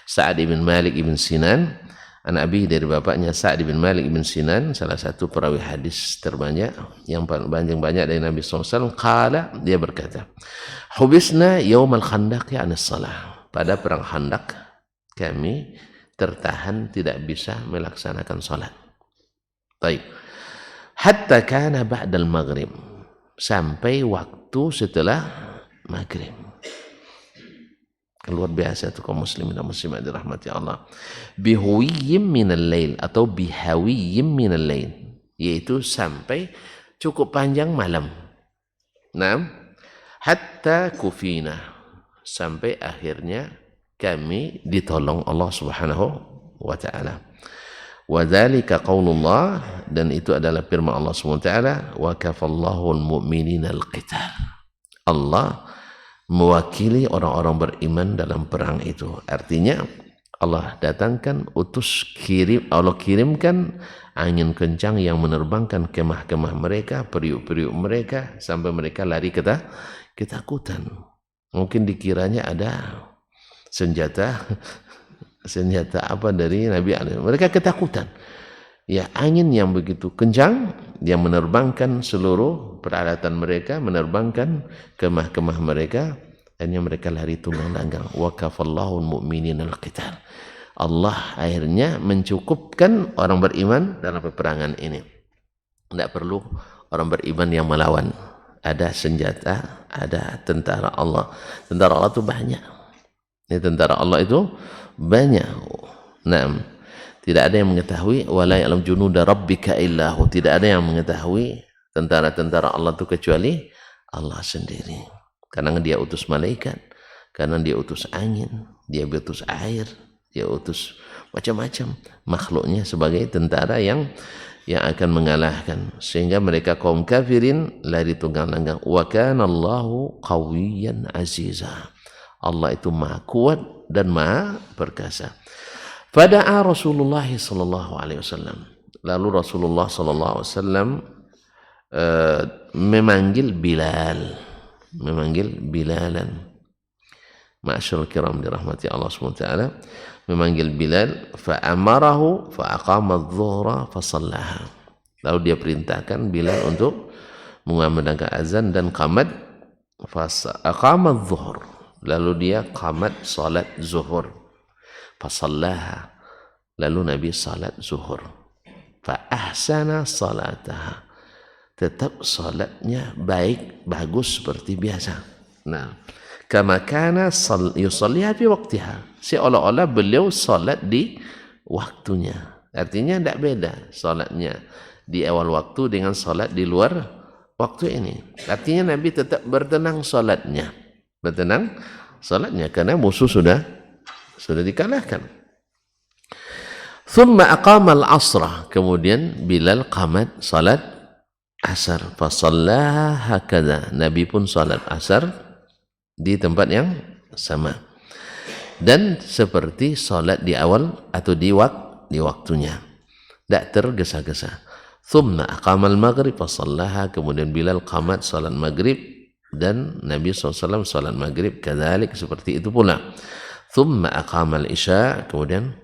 [SPEAKER 1] Sa'ad ibn Malik ibn Sinan, an Abi, dari bapaknya Sa'ad ibn Malik ibn Sinan, salah satu perawi hadis terbanyak yang paling banyak dari Nabi SAW. Qala, dia berkata, hubisna yaumal khandaq anis salah, pada perang Khandaq kami tertahan tidak bisa melaksanakan salat. Baik. Hatta kana ba'dal maghrib, sampai waktu setelah maghrib. Luar biasa itu kaum muslimin dan muslimat dirahmati Allah. Bihuwiyyim minal lail, atau bihawiyyim minal lail, yaitu sampai cukup panjang malam. Nah, hatta kufina, sampai akhirnya kami ditolong Allah Subhanahu wa taala. Wa dzalika qaulullah, dan itu adalah firman Allah Subhanahu wa taala, wa kafallahu al-mu'minina al-qital. Allah mewakili orang-orang beriman dalam perang itu. Artinya Allah datangkan, Allah kirimkan angin kencang yang menerbangkan kemah-kemah mereka, periuk-periuk mereka, sampai mereka lari ketakutan. Mungkin dikiranya ada senjata apa dari Nabi alaihi. Mereka ketakutan. Ya, angin yang begitu kencang yang menerbangkan seluruh peralatan mereka, menerbangkan kemah-kemah mereka, dan yang mereka lari tunggang-langgang. Wa kafallahu al-mu'minina al-qital. Allah akhirnya mencukupkan orang beriman dalam peperangan ini. Tidak perlu orang beriman yang melawan. Ada senjata, ada tentara Allah. Tentara Allah itu banyak. Ini tentara Allah itu banyak. Nah, tidak ada yang mengetahui wala ya'lam junuda rabbika illahu, tidak ada yang mengetahui tentara-tentara Allah itu kecuali Allah sendiri. Karena dia utus malaikat, karena dia utus angin, dia utus air, dia utus macam-macam makhluknya sebagai tentara yang akan mengalahkan, sehingga mereka kaum kafirin lari tunggang-langgang. Wa kana Allahu qawiyyan aziza, Allah itu maha kuat dan maha perkasa. Fada'a Rasulullah sallallahu alaihi wasallam, lalu Rasulullah sallallahu alaihi wasallam memanggil Bilalan. Ma'asyiral kiram dirahmati Allah Subhanahu wa taala, memanggil Bilal, fa amarahu fa aqama adh-dhuhra fa shallaha. Lalu dia perintahkan Bilal untuk mengumandangkan azan dan qamat, fa aqama adh-dhuhr, lalu dia qamat salat zuhur. Fasallaha, lalu Nabi salat zuhur. Fa ahsana salataha, tetap salatnya baik, bagus seperti biasa. Nah, kama kana yusalliha fi waqtiha, seolah-olah beliau salat di waktunya. Artinya tidak beda salatnya di awal waktu dengan salat di luar waktu ini. Artinya Nabi tetap bertenang salatnya, karena musuh sudah dikalahkan. Thumma aqama al-asra, kemudian Bilal qamat salat asar. Fa shallaha hakadha, Nabi pun salat asar di tempat yang sama dan seperti salat di awal atau di waktunya, tidak tergesa-gesa. Thumma aqama al-maghrib fa shallaha, kemudian Bilal qamat salat maghrib dan Nabi SAW salat maghrib kadzalik, seperti itu pula. thumma aqama al-isya, kemudian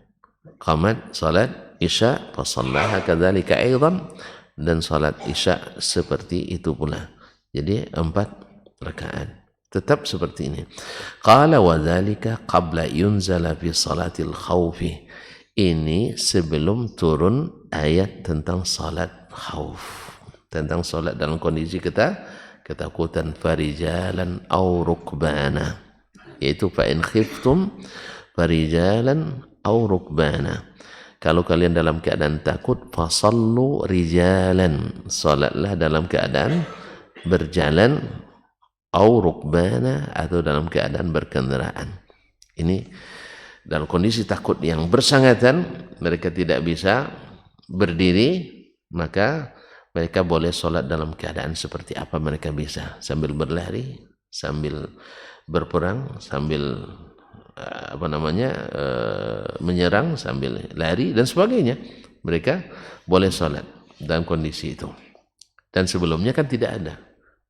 [SPEAKER 1] qamat salat isya, fa shallaha kadzalika aidan, dan salat isya seperti itu pula. Jadi 4 rakaat. Tetap seperti ini. Qala wa dzalika qabla yunzala fi salatil khaufi. Ini sebelum turun ayat tentang salat khauf. Tentang salat dalam kondisi ketakutan, farijalan aw rukbana. Yaitu fa in khiftum farijalan aw rukbana. Kalau kalian dalam keadaan takut, fasallu rijalan. Salatlah dalam keadaan berjalan, au rukbana, atau dalam keadaan berkendaraan. Ini dalam kondisi takut yang bersangatan, mereka tidak bisa berdiri, maka mereka boleh sholat dalam keadaan seperti apa mereka bisa, sambil berlari, sambil berperang, sambil menyerang, sambil lari dan sebagainya. Mereka boleh sholat dalam kondisi itu. Dan sebelumnya kan tidak ada,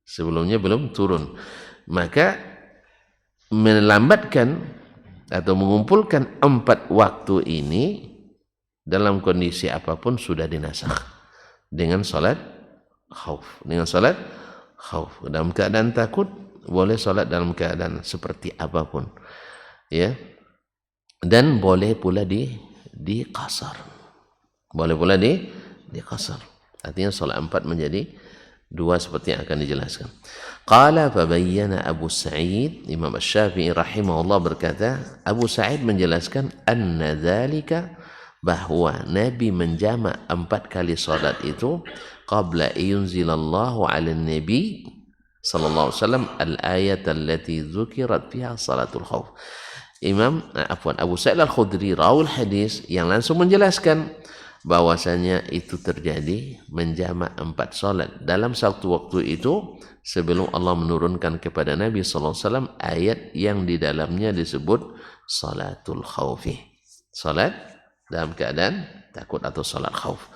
[SPEAKER 1] sebelumnya belum turun. Maka melambatkan atau mengumpulkan 4 waktu ini dalam kondisi apapun sudah dinasakh dengan salat khauf. Dengan salat khauf, dalam keadaan takut boleh salat dalam keadaan seperti apapun, ya. Dan boleh pula di qasar. Boleh pula di qasar. Artinya salat 4 menjadi 2 seperti yang akan dijelaskan. Qala fa bayyana Abu Sa'id, Imam Asy-Syafi'i rahimahullah berkata, Abu Sa'id menjelaskan anna dzalika, bahwa Nabi menjamak 4 kali salat itu qabla yunzilallahu 'alan nabi sallallahu alaihi wasallam al-ayat allati dzukirat fiha salatul khauf. Abu Sa'id Al-Khudri rawil hadis yang langsung menjelaskan bahwasanya itu terjadi menjamak 4 salat dalam satu waktu itu sebelum Allah menurunkan kepada Nabi sallallahu alaihi wasallam ayat yang di dalamnya disebut salatul khaufi. Salat dalam keadaan takut atau salat khauf.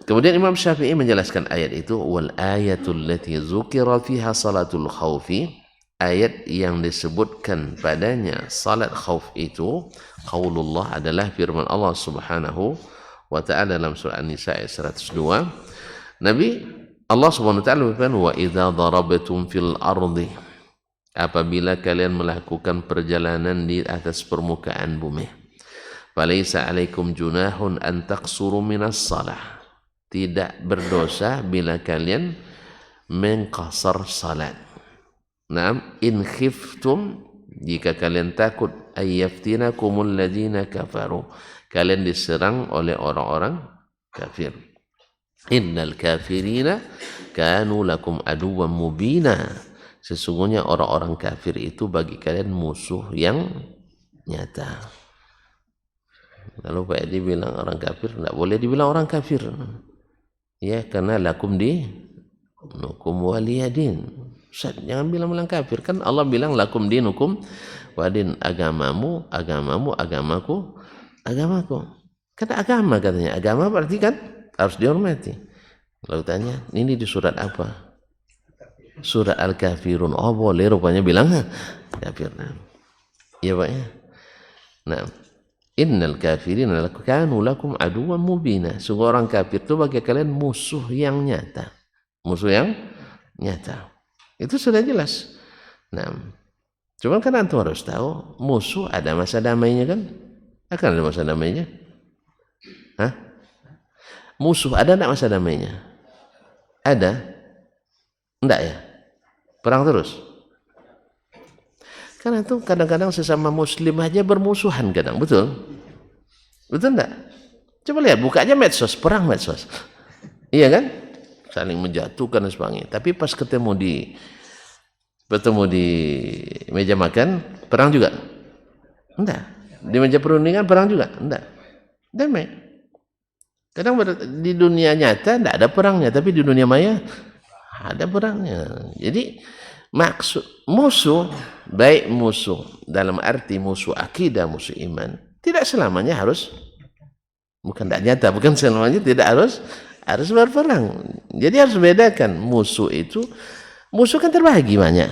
[SPEAKER 1] Kemudian Imam Syafi'i menjelaskan ayat itu, wal ayatul lati dzukira fiha salatul khaufi, ayat yang disebutkan padanya salat khauf itu qaulullah, adalah firman Allah Subhanahu wa ta'ala dalam surah An-Nisa ayat 102. Allah Subhanahu wa ta'ala berfirman, wa idza darabtum fil ardi, apabila kalian melakukan perjalanan di atas permukaan bumi, falaisa alaikum junahun an taqsuru minas salah, tidak berdosa bila kalian mengqasar salat. Naam, in khiftum, jika kalian takut, ayyaftinakumul ladzina kafaru, kalian diserang oleh orang-orang kafir. Innal kafirina kanu lakum aduwwan mubina, sesungguhnya orang-orang kafir itu bagi kalian musuh yang nyata. Lalu Pak Edi bilang orang kafir, tidak boleh dibilang orang kafir, ya, karena lakum dinukum waliyadin. Ustaz, jangan bilang kafir, kan Allah bilang lakum dinukum wadin, agamamu agamaku. Kan agama, katanya agama berarti kan harus dihormati. Lalu tanya, ini di surat apa? Surat Al-Kafirun. Oh boleh rupanya bilang kafir. Ya Pak ya. Nah, innal kafirina kanu lakum aduwwan mubina, sungguh orang kafir itu bagi kalian musuh yang nyata. Musuh yang nyata. Itu sudah jelas. Nah, cuman kan antum harus tahu, musuh ada masa damainya kan? Akan ada masa damainya. Hah? Musuh ada enggak masa damainya? Ada? Enggak ya? Perang terus? Karena itu kadang-kadang sesama muslim aja bermusuhan kadang, betul? Betul enggak? Coba lihat, buka aja medsos, perang medsos. Iya kan? Saling menjatuhkan dan sebagainya. Tapi pas ketemu di meja makan, perang juga? Enggak. Di meja perundingan perang juga? Enggak. Damai. Kadang di dunia nyata enggak ada perangnya, tapi di dunia maya ada perangnya. Jadi maksud musuh, baik musuh dalam arti musuh akidah, musuh iman, tidak selamanya harus, bukan tidak nyata, bukan selamanya tidak harus berperang. Jadi harus bedakan musuh itu, musuh kan terbagi banyak.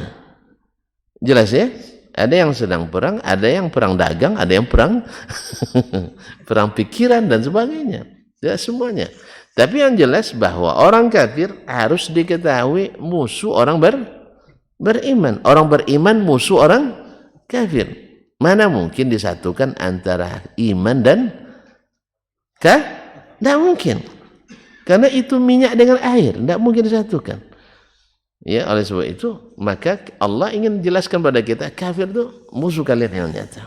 [SPEAKER 1] Jelas ya? Ada yang sedang perang, ada yang perang dagang, ada yang perang perang pikiran dan sebagainya. Ya semuanya. Tapi yang jelas bahwa orang kafir harus diketahui musuh orang beriman. Orang beriman musuh orang kafir. Mana mungkin disatukan antara iman dan tidak mungkin. Karena itu minyak dengan air, tidak mungkin disatukan. Ya, oleh sebab itu, maka Allah ingin jelaskan pada kita, kafir itu musuh kalian yang nyata.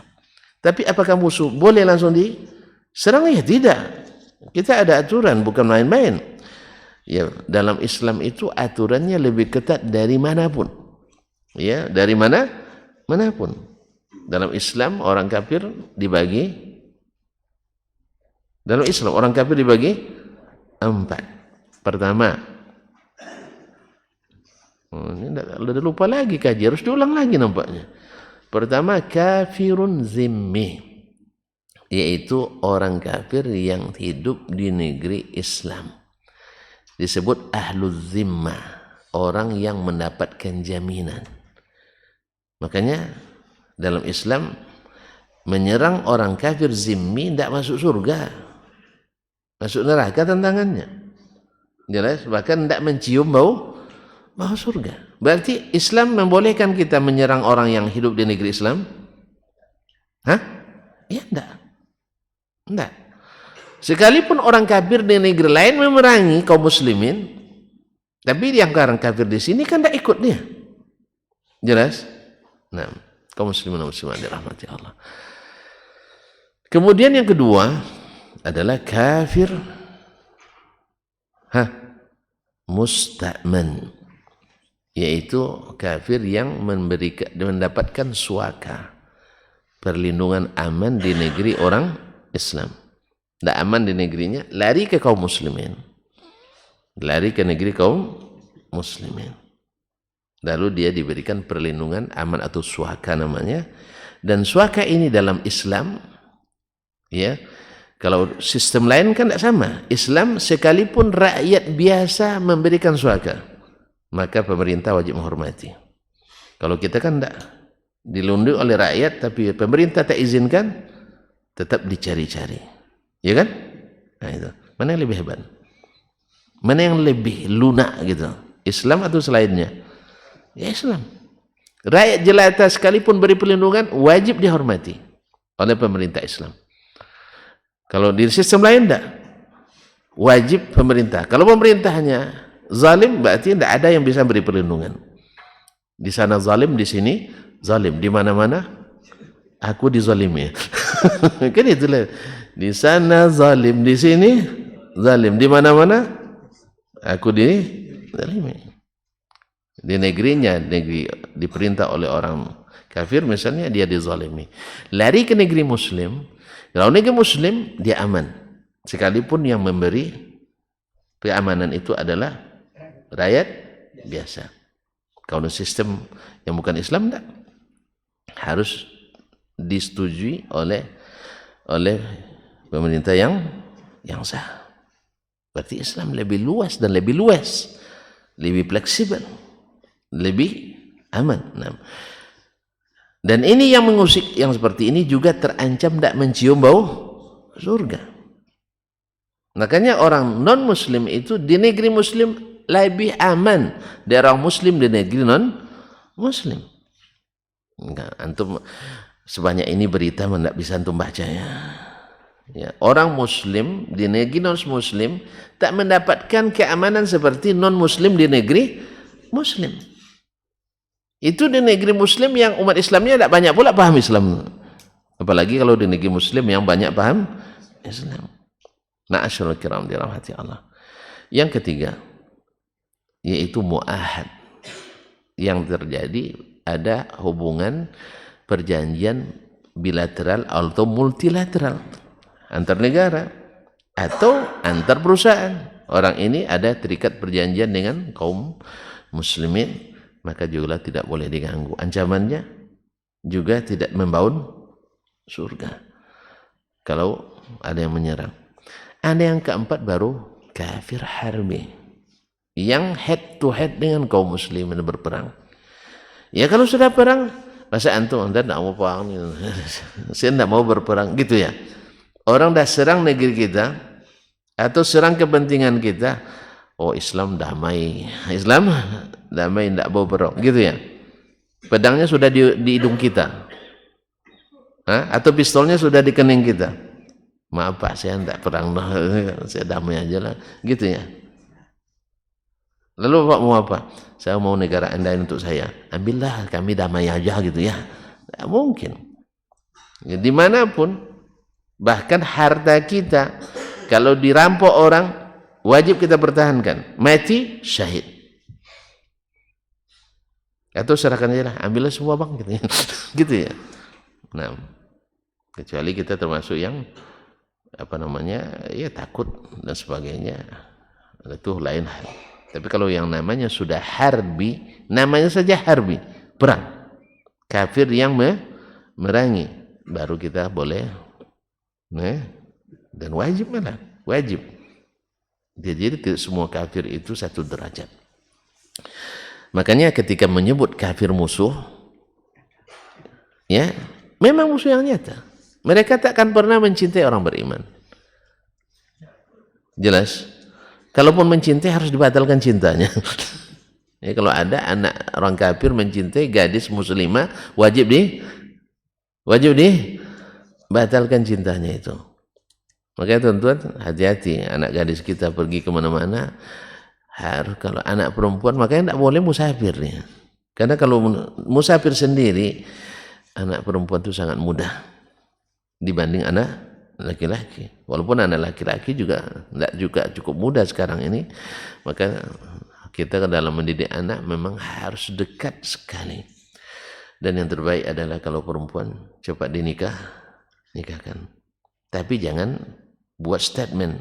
[SPEAKER 1] Tapi apakah musuh boleh langsung diserang? Ya tidak. Kita ada aturan, bukan main-main. Ya, dalam Islam itu aturannya lebih ketat dari manapun. Ya, dari manapun. Dalam Islam orang kafir dibagi. Dalam Islam orang kafir dibagi 4. Pertama, ini udah lupa lagi kaji, harus diulang lagi nampaknya. Pertama, kafirun zimmi, yaitu orang kafir yang hidup di negeri Islam. Disebut ahluz zimmah, orang yang mendapatkan jaminan. Makanya dalam Islam menyerang orang kafir zimmi tidak masuk surga, masuk neraka tantangannya. Jelas, bahkan tidak mencium bau surga. Berarti Islam membolehkan kita menyerang orang yang hidup di negeri Islam? Hah? Ya enggak. Sekalipun orang kafir di negeri lain memerangi kaum muslimin, tapi yang orang kafir di sini kan tidak ikut dia. Jelas? Nah, kaum muslimin dan muslimat dirahmati Allah. Kemudian yang kedua adalah kafir musta'man, yaitu kafir yang mendapatkan suaka, perlindungan aman di negeri orang Islam. Tidak aman di negerinya, lari ke kaum muslimin, lari ke negeri kaum muslimin, lalu dia diberikan perlindungan aman atau suaka namanya. Dan suaka ini dalam Islam, ya, kalau sistem lain kan tidak sama. Islam sekalipun rakyat biasa memberikan suaka, maka pemerintah wajib menghormati. Kalau kita kan tidak, dilindungi oleh rakyat tapi pemerintah tak izinkan, tetap dicari-cari, ya kan? Nah itu, mana yang lebih hebat? Mana yang lebih lunak gitu? Islam atau selainnya? Ya Islam. Rakyat jelata sekalipun beri perlindungan, wajib dihormati oleh pemerintah Islam. Kalau di sistem lain tidak, wajib pemerintah. Kalau pemerintahnya zalim, berarti tidak ada yang bisa beri perlindungan. Di sana zalim, di sini zalim, di mana-mana aku dizalimi. Kan itulah. Di sana zalim, di sini zalim, di mana-mana aku dizalimi. Di negerinya, negeri diperintah oleh orang kafir misalnya, dia dizalimi. Lari ke negeri muslim. Kalau negeri muslim dia aman, sekalipun yang memberi keamanan itu adalah rakyat biasa. Kalau sistem yang bukan Islam tidak, harus disetujui oleh pemerintah yang sah. Berarti Islam lebih luas dan lebih lebih fleksibel, lebih aman. Nah, dan ini yang mengusik yang seperti ini juga terancam tidak mencium bau surga. Makanya orang non muslim itu di negeri muslim lebih aman dari orang muslim di negeri non muslim. Enggak, antum sebanyak ini berita tidak bisa antum baca ya. Ya, orang muslim di negeri non muslim tak mendapatkan keamanan seperti non muslim di negeri muslim. Itu di negeri muslim yang umat Islamnya tidak banyak pula paham Islam. Apalagi kalau di negeri muslim yang banyak paham Islam. Ma'asyiral kiram dirahmati Allah. Yang ketiga, yaitu mu'ahad. Yang terjadi ada hubungan perjanjian bilateral atau multilateral antar negara atau antar perusahaan. Orang ini ada terikat perjanjian dengan kaum muslimin, maka juga tidak boleh diganggu. Ancamannya juga tidak membawa surga kalau ada yang menyerang. Ada yang keempat baru kafir harbi, yang head to head dengan kaum muslimin berperang. Ya kalau sudah perang, Masa antum Anda tidak mau perang? Saya tidak mau berperang, gitu ya. Orang dah serang negeri kita atau serang kepentingan kita. Oh, Islam damai, Islam damai, tidak mau perang, gitu ya. Pedangnya sudah di hidung kita, atau pistolnya sudah di kening kita. Maaf Pak, saya tidak perang, saya damai aja lah, gitu ya. Lalu Pak mau apa? Saya mau negara Anda untuk saya. Ambillah, kami damai aja, gitu ya. Tidak mungkin. Ya, dimanapun, bahkan harta kita, kalau dirampok orang, wajib kita pertahankan. Mati, syahid. Atau serahkan aja lah, ambillah semua bang, gitu ya. Gitu ya. Nah, kecuali kita termasuk yang ya takut dan sebagainya, itu lain hal. Tapi kalau yang namanya sudah harbi, namanya saja harbi, perang, kafir yang merangi, baru kita boleh, dan wajib malah, wajib. Jadi semua kafir itu satu derajat. Makanya ketika menyebut kafir musuh, ya memang musuh yang nyata. Mereka takkan pernah mencintai orang beriman. Jelas. Kalaupun mencintai harus dibatalkan cintanya. Ya, kalau ada anak orang kafir mencintai gadis muslimah, wajib dibatalkan cintanya itu. Makanya tuan-tuan, hati-hati anak gadis kita pergi kemana-mana. Harus, kalau anak perempuan makanya tidak boleh musafir ya. Karena kalau musafir sendiri, anak perempuan itu sangat mudah dibanding anak laki-laki. Walaupun anak laki-laki juga tidak juga cukup mudah sekarang ini. Maka kita dalam mendidik anak memang harus dekat sekali. Dan yang terbaik adalah kalau perempuan cepat nikahkan. Tapi jangan buat statement,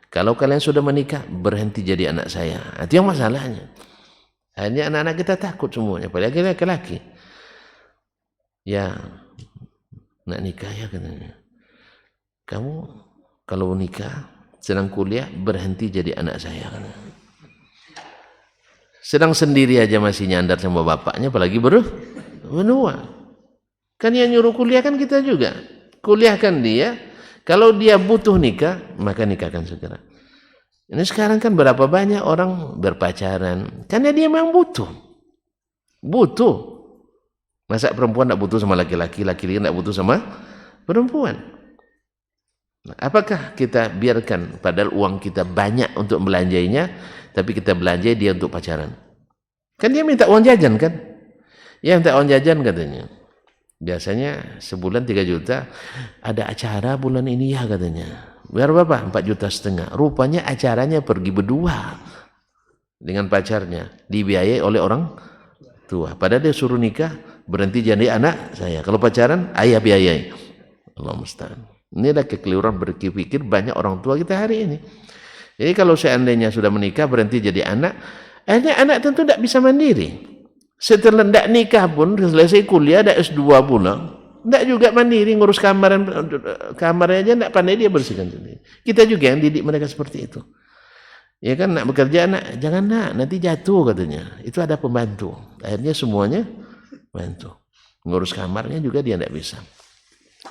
[SPEAKER 1] kalau kalian sudah menikah berhenti jadi anak saya. Itu yang masalahnya. Hanya anak-anak kita takut semuanya, apalagi laki-laki. Ya, nak nikah ya katanya. Kamu kalau nikah, sedang kuliah, berhenti jadi anak saya. Sedang sendiri aja masih nyandar sama bapaknya, apalagi menua. Kan yang nyuruh kuliah kan kita juga. Kuliahkan dia, kalau dia butuh nikah, maka nikahkan segera. Ini sekarang kan berapa banyak orang berpacaran, karena dia memang butuh. Masa perempuan tidak butuh sama laki-laki, laki-laki tidak butuh sama perempuan. Apakah kita biarkan padahal uang kita banyak untuk belanjainya, tapi kita belanja dia untuk pacaran? Kan dia minta uang jajan kan? Ya minta uang jajan katanya. Biasanya sebulan 3 juta, ada acara bulan ini ya katanya. Biar berapa? 4,5 juta. Rupanya acaranya pergi berdua dengan pacarnya, dibiayai oleh orang tua. Padahal dia suruh nikah, berhenti jadi anak saya. Kalau pacaran, ayah biayai. Allah musta'an. Ini adalah kekeliruan berpikir banyak orang tua kita hari ini. Jadi kalau seandainya sudah menikah berhenti jadi anak, anak tentu tidak bisa mandiri. Setelah tidak nikah pun selesai kuliah, ada S2 pula, tidak juga mandiri, ngurus kamarnya aja tidak pandai dia bersihkan sendiri. Kita juga yang didik mereka seperti itu. Ya kan, nak bekerja nak, jangan nak, nanti jatuh katanya. Itu ada pembantu. Akhirnya semuanya bantu. Ngurus kamarnya juga dia tidak bisa.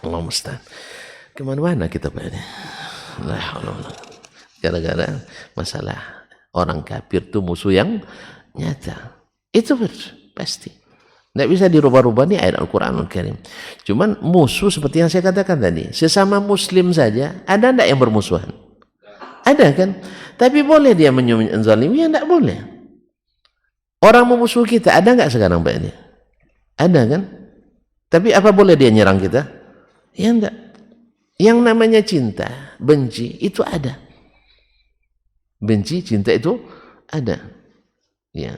[SPEAKER 1] Allah musta'an. Kemana-mana kita Pak ini. Gara-gara masalah orang kafir itu musuh yang nyata. Itu pasti. Tidak bisa dirubah-rubah nih ayat Al-Quranul Karim. Cuman musuh seperti yang saya katakan tadi. Sesama muslim saja, ada tidak yang bermusuhan? Ada kan? Tapi boleh dia menzalimi? Ya tidak boleh. Orang memusuh kita, ada nggak sekarang Pak ini? Ada kan? Tapi apa boleh dia nyerang kita? Ya enggak. Yang namanya cinta, benci itu ada. Benci, cinta itu ada. Ya.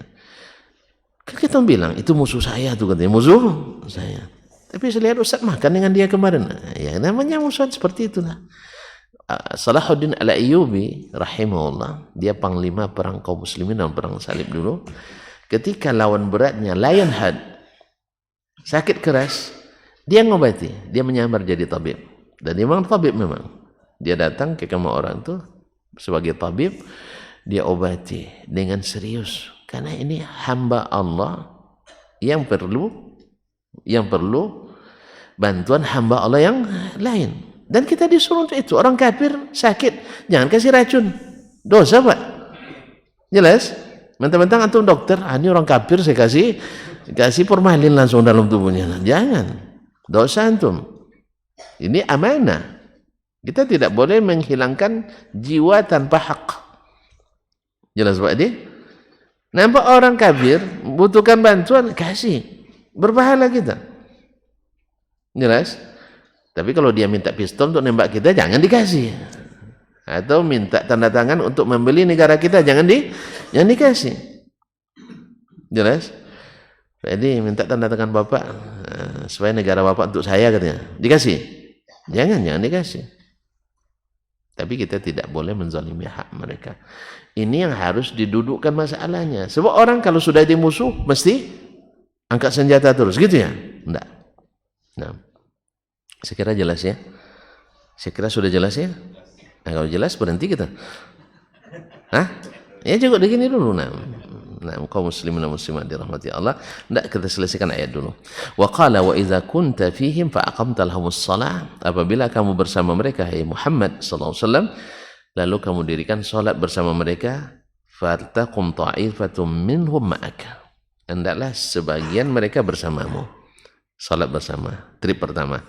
[SPEAKER 1] Kan kita bilang itu musuh saya tuh katanya, musuh saya. Tapi saya lihat Ustaz makan dengan dia kemarin. Ya namanya musuh seperti itulah. Salahuddin Al-Ayyubi rahimahullah, dia panglima perang kaum muslimin dalam perang salib dulu. Ketika lawan beratnya Lion Head sakit keras, dia ngobati, dia menyamar jadi tabib. Dan dia memang tabib memang. Dia datang ke kamar orang itu sebagai tabib, dia obati dengan serius. Karena ini hamba Allah yang perlu yang perlu bantuan hamba Allah yang lain. Dan kita disuruh untuk itu. Orang kafir sakit, jangan kasih racun. Dosa, Pak. Jelas? Mentang-mentang antum dokter, ini orang kafir saya kasih formalin langsung dalam tubuhnya. Jangan. Dosa antum. Ini amanah. Kita tidak boleh menghilangkan jiwa tanpa hak. Jelas, Pak Adi? Nampak orang kafir butuhkan bantuan, kasih. Berpahala kita. Jelas? Tapi kalau dia minta pistol untuk nembak kita, jangan dikasih. Atau minta tanda tangan untuk membeli negara kita, jangan dikasih. Jelas? Jadi minta tanda tangan Bapak supaya negara Bapak untuk saya, katanya. Dikasih? Jangan dikasih. Tapi kita tidak boleh menzalimi hak mereka. Ini yang harus didudukkan masalahnya. Sebab orang kalau sudah dimusuh, mesti angkat senjata terus, gitu ya? Enggak. Nah, saya kira jelas ya. Saya kira sudah jelas ya. Nah, kalau jelas berhenti kita. Hah? Ya cukup begini dulu. Nah, kaum muslimin dan muslimat dirahmati Allah. Enggak, kita selesaikan ayat dulu. Wa qala wa idza kunta fihim fa aqamta lahumus shalah. Apabila kamu bersama mereka, hai Muhammad sallallahu alaihi wasallam, lalu kamu dirikan salat bersama mereka, fartaqum ta'ifatum minhum ma'aka. Hendaklah sebagian mereka bersamamu. Salat bersama, trip pertama.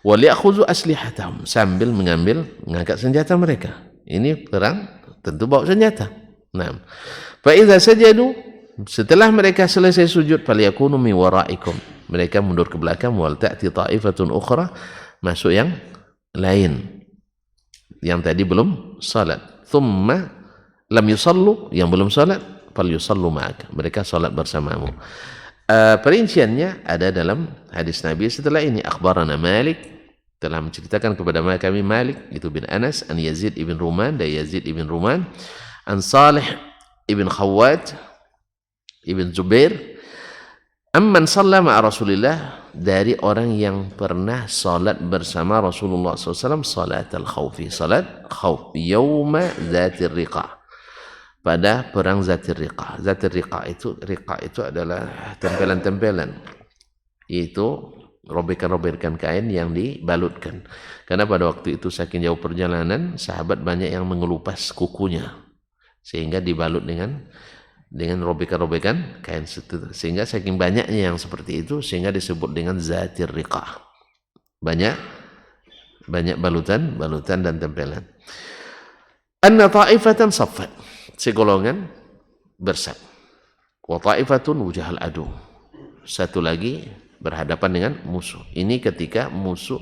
[SPEAKER 1] Wali'akhuzu aslihatahum, sambil mengangkat senjata mereka. Ini perang, tentu bawa senjata. Nah, fa idza sajadu, setelah mereka selesai sujud, falyakunu mi waraikum. Mereka mundur ke belakang, wal ta'ti ta'ifatun ukhra, masuk yang lain. Yang tadi belum salat. Thumma lam yusallu, yang belum salat, fal yusallu ma'aka. Mereka salat bersamamu. Perinciannya ada dalam hadis Nabi setelah ini. Akhbarana Malik, telah menceritakan kepada kami Malik itu bin Anas, an Yazid ibn Ruman, dari Yazid ibn Ruman, an Salih ibn Khawwat ibn Zubair, amman shalla ma'a Rasulillah, dari orang yang pernah salat bersama Rasulullah SAW, salat al-khawfi, salat khawf, yawma zatir riqa, pada perang Zatir Riqa. Zatir Riqa itu adalah tempelan-tempelan. Itu robekan-robekan kain yang dibalutkan. Karena pada waktu itu saking jauh perjalanan, sahabat banyak yang mengelupas kukunya. Sehingga dibalut dengan robekan-robekan kain. Sehingga saking banyaknya yang seperti itu, sehingga disebut dengan Zatir Riqa. Banyak balutan dan tempelan. Anna ta'ifatan saffat, segolongan bersat. Wa ta'ifatun wujahal adu, satu lagi berhadapan dengan musuh. Ini ketika musuh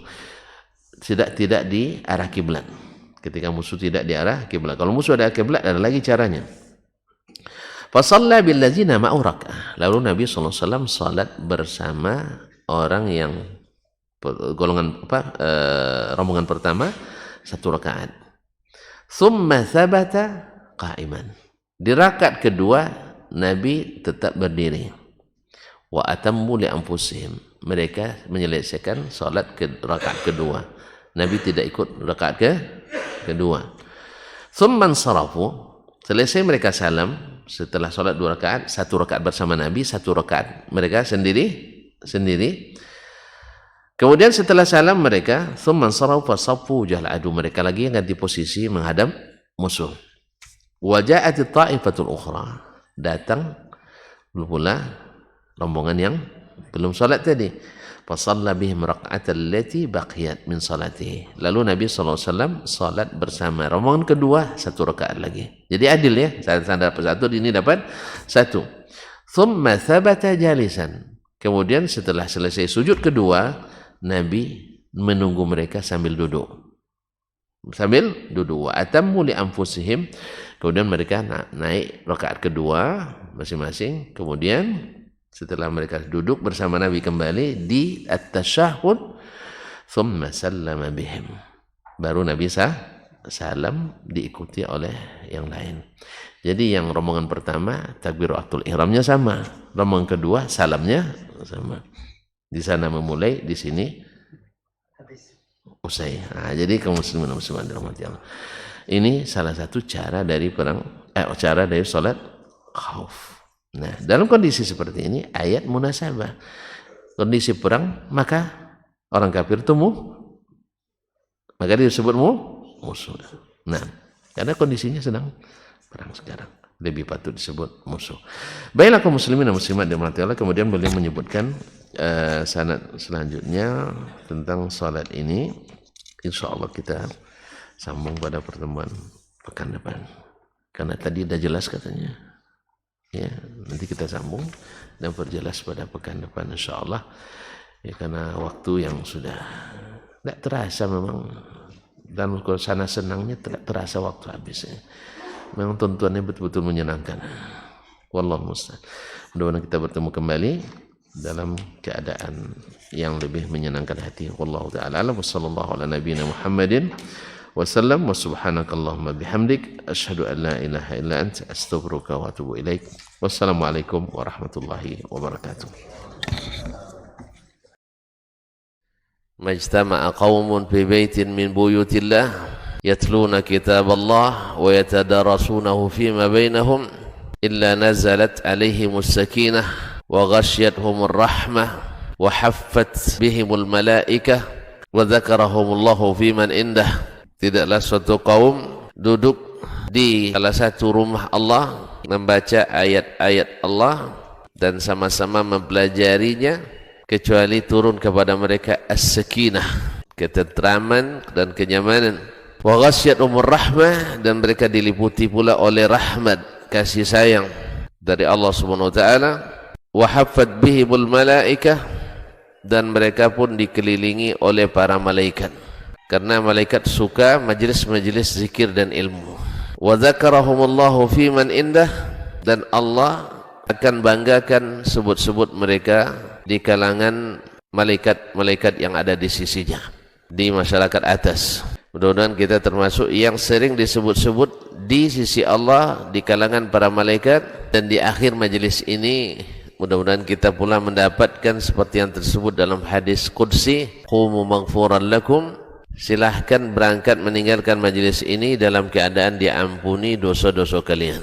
[SPEAKER 1] tidak di arah kiblat. Ketika musuh tidak di arah kiblat. Kalau musuh ada kiblat, ada lagi caranya. Fa shalla bil ladzina ma'u rak'ah. Lalu Nabi SAW salat bersama orang yang golongan rombongan pertama, satu rakaat. Thumma thabata qa'iman. Di rakaat kedua Nabi tetap berdiri. Wa atammu li anfusihim. Mereka menyelesaikan salat ke rakaat kedua. Nabi tidak ikut rakaat kedua. Thumma sarafu. Selesai mereka salam setelah salat 2 rakaat, 1 rakaat bersama Nabi, 1 rakaat mereka sendiri. Kemudian setelah salam mereka, thumma sarafu fasaffu wajhal adu, mereka lagi yang ganti posisi menghadap musuh. Wa ja'at ta'ifatul ukhra, datang pula rombongan yang belum salat tadi. Fa shalla bihim rak'atal lati baqiyat min salatihi. Lalu Nabi SAW salat bersama rombongan kedua 1 rakaat lagi. Jadi adil ya, saya dapat 1, ini dapat 1. Thumma thabata jalisan. Kemudian setelah selesai sujud kedua, Nabi menunggu mereka sambil duduk. Wa atammu li anfusihim. Kemudian mereka naik rakaat kedua masing-masing. Kemudian setelah mereka duduk bersama Nabi kembali di at-tasyahhud, thumma sallama bihim. Baru Nabi salam diikuti oleh yang lain. Jadi yang rombongan pertama takbiratul ihramnya sama, rombongan kedua salamnya sama. Di sana memulai, di sini usai. Nah, jadi kaum muslimin dan muslimat dirahmati Allah. Ini salah satu cara dari salat khauf. Nah, dalam kondisi seperti ini ayat munasabah. kondisi perang, maka orang kafir itu maka dia disebut musuh. Nah, karena kondisinya sedang perang sekarang, lebih patut disebut musuh. Baiklah kaum muslimin dan muslimat dirahmati Allah, kemudian beliau menyebutkan sanad selanjutnya tentang salat ini. Insyaallah kita sambung pada pertemuan pekan depan. Karena tadi sudah jelas katanya. Ya, nanti kita sambung dan perjelas pada pekan depan insyaallah. Ya, karena waktu yang sudah tidak terasa memang, dan suasana senangnya tidak terasa waktu habisnya. Memang tontonannya betul-betul menyenangkan. Wallahu musta'an. Mudah-mudahan kita bertemu kembali dalam keadaan yang lebih menyenangkan hati. Wallahu ta'ala a'lam. Wassallallahu ala nabiyyina Muhammadin wasallam wa subhanakallahumma bihamdik asyhadu an la ilaha illa anta astaghfiruka wa atubu ilaik. Wassalamualaikum warahmatullahi wabarakatuh. Majtama'a qaumun fi baitin min buyutillah yatluna kitaballah wa yatadarasunahu fima bainahum illa nazalat alaihimus sakinah wa ghasyiyatuhumur rahmah wa haffat bihimul malaikah wa dzakarahumullahu fiman indah. Tidaklah suatu kaum duduk di salah satu rumah Allah membaca ayat-ayat Allah dan sama-sama mempelajarinya kecuali turun kepada mereka as-sakinah, ketentraman dan kenyamanan. Wa ghasyiyatuhumur rahmah, dan mereka diliputi pula oleh rahmat, kasih sayang dari Allah Subhanahu wa taala. Wa haffat bihimul malaikah, dan mereka pun dikelilingi oleh para malaikat. Karena malaikat suka majlis-majlis zikir dan ilmu. Wa dzakarahumullahu fi man indah, dan Allah akan banggakan sebut-sebut mereka di kalangan malaikat-malaikat yang ada di sisinya, di masyarakat atas. Mudah-mudahan kita termasuk yang sering disebut-sebut di sisi Allah di kalangan para malaikat, dan di akhir majlis ini mudah-mudahan kita pula mendapatkan seperti yang tersebut dalam hadis qudsi, qumu maghfuran lakum, silahkan berangkat meninggalkan majlis ini dalam keadaan diampuni dosa-dosa kalian.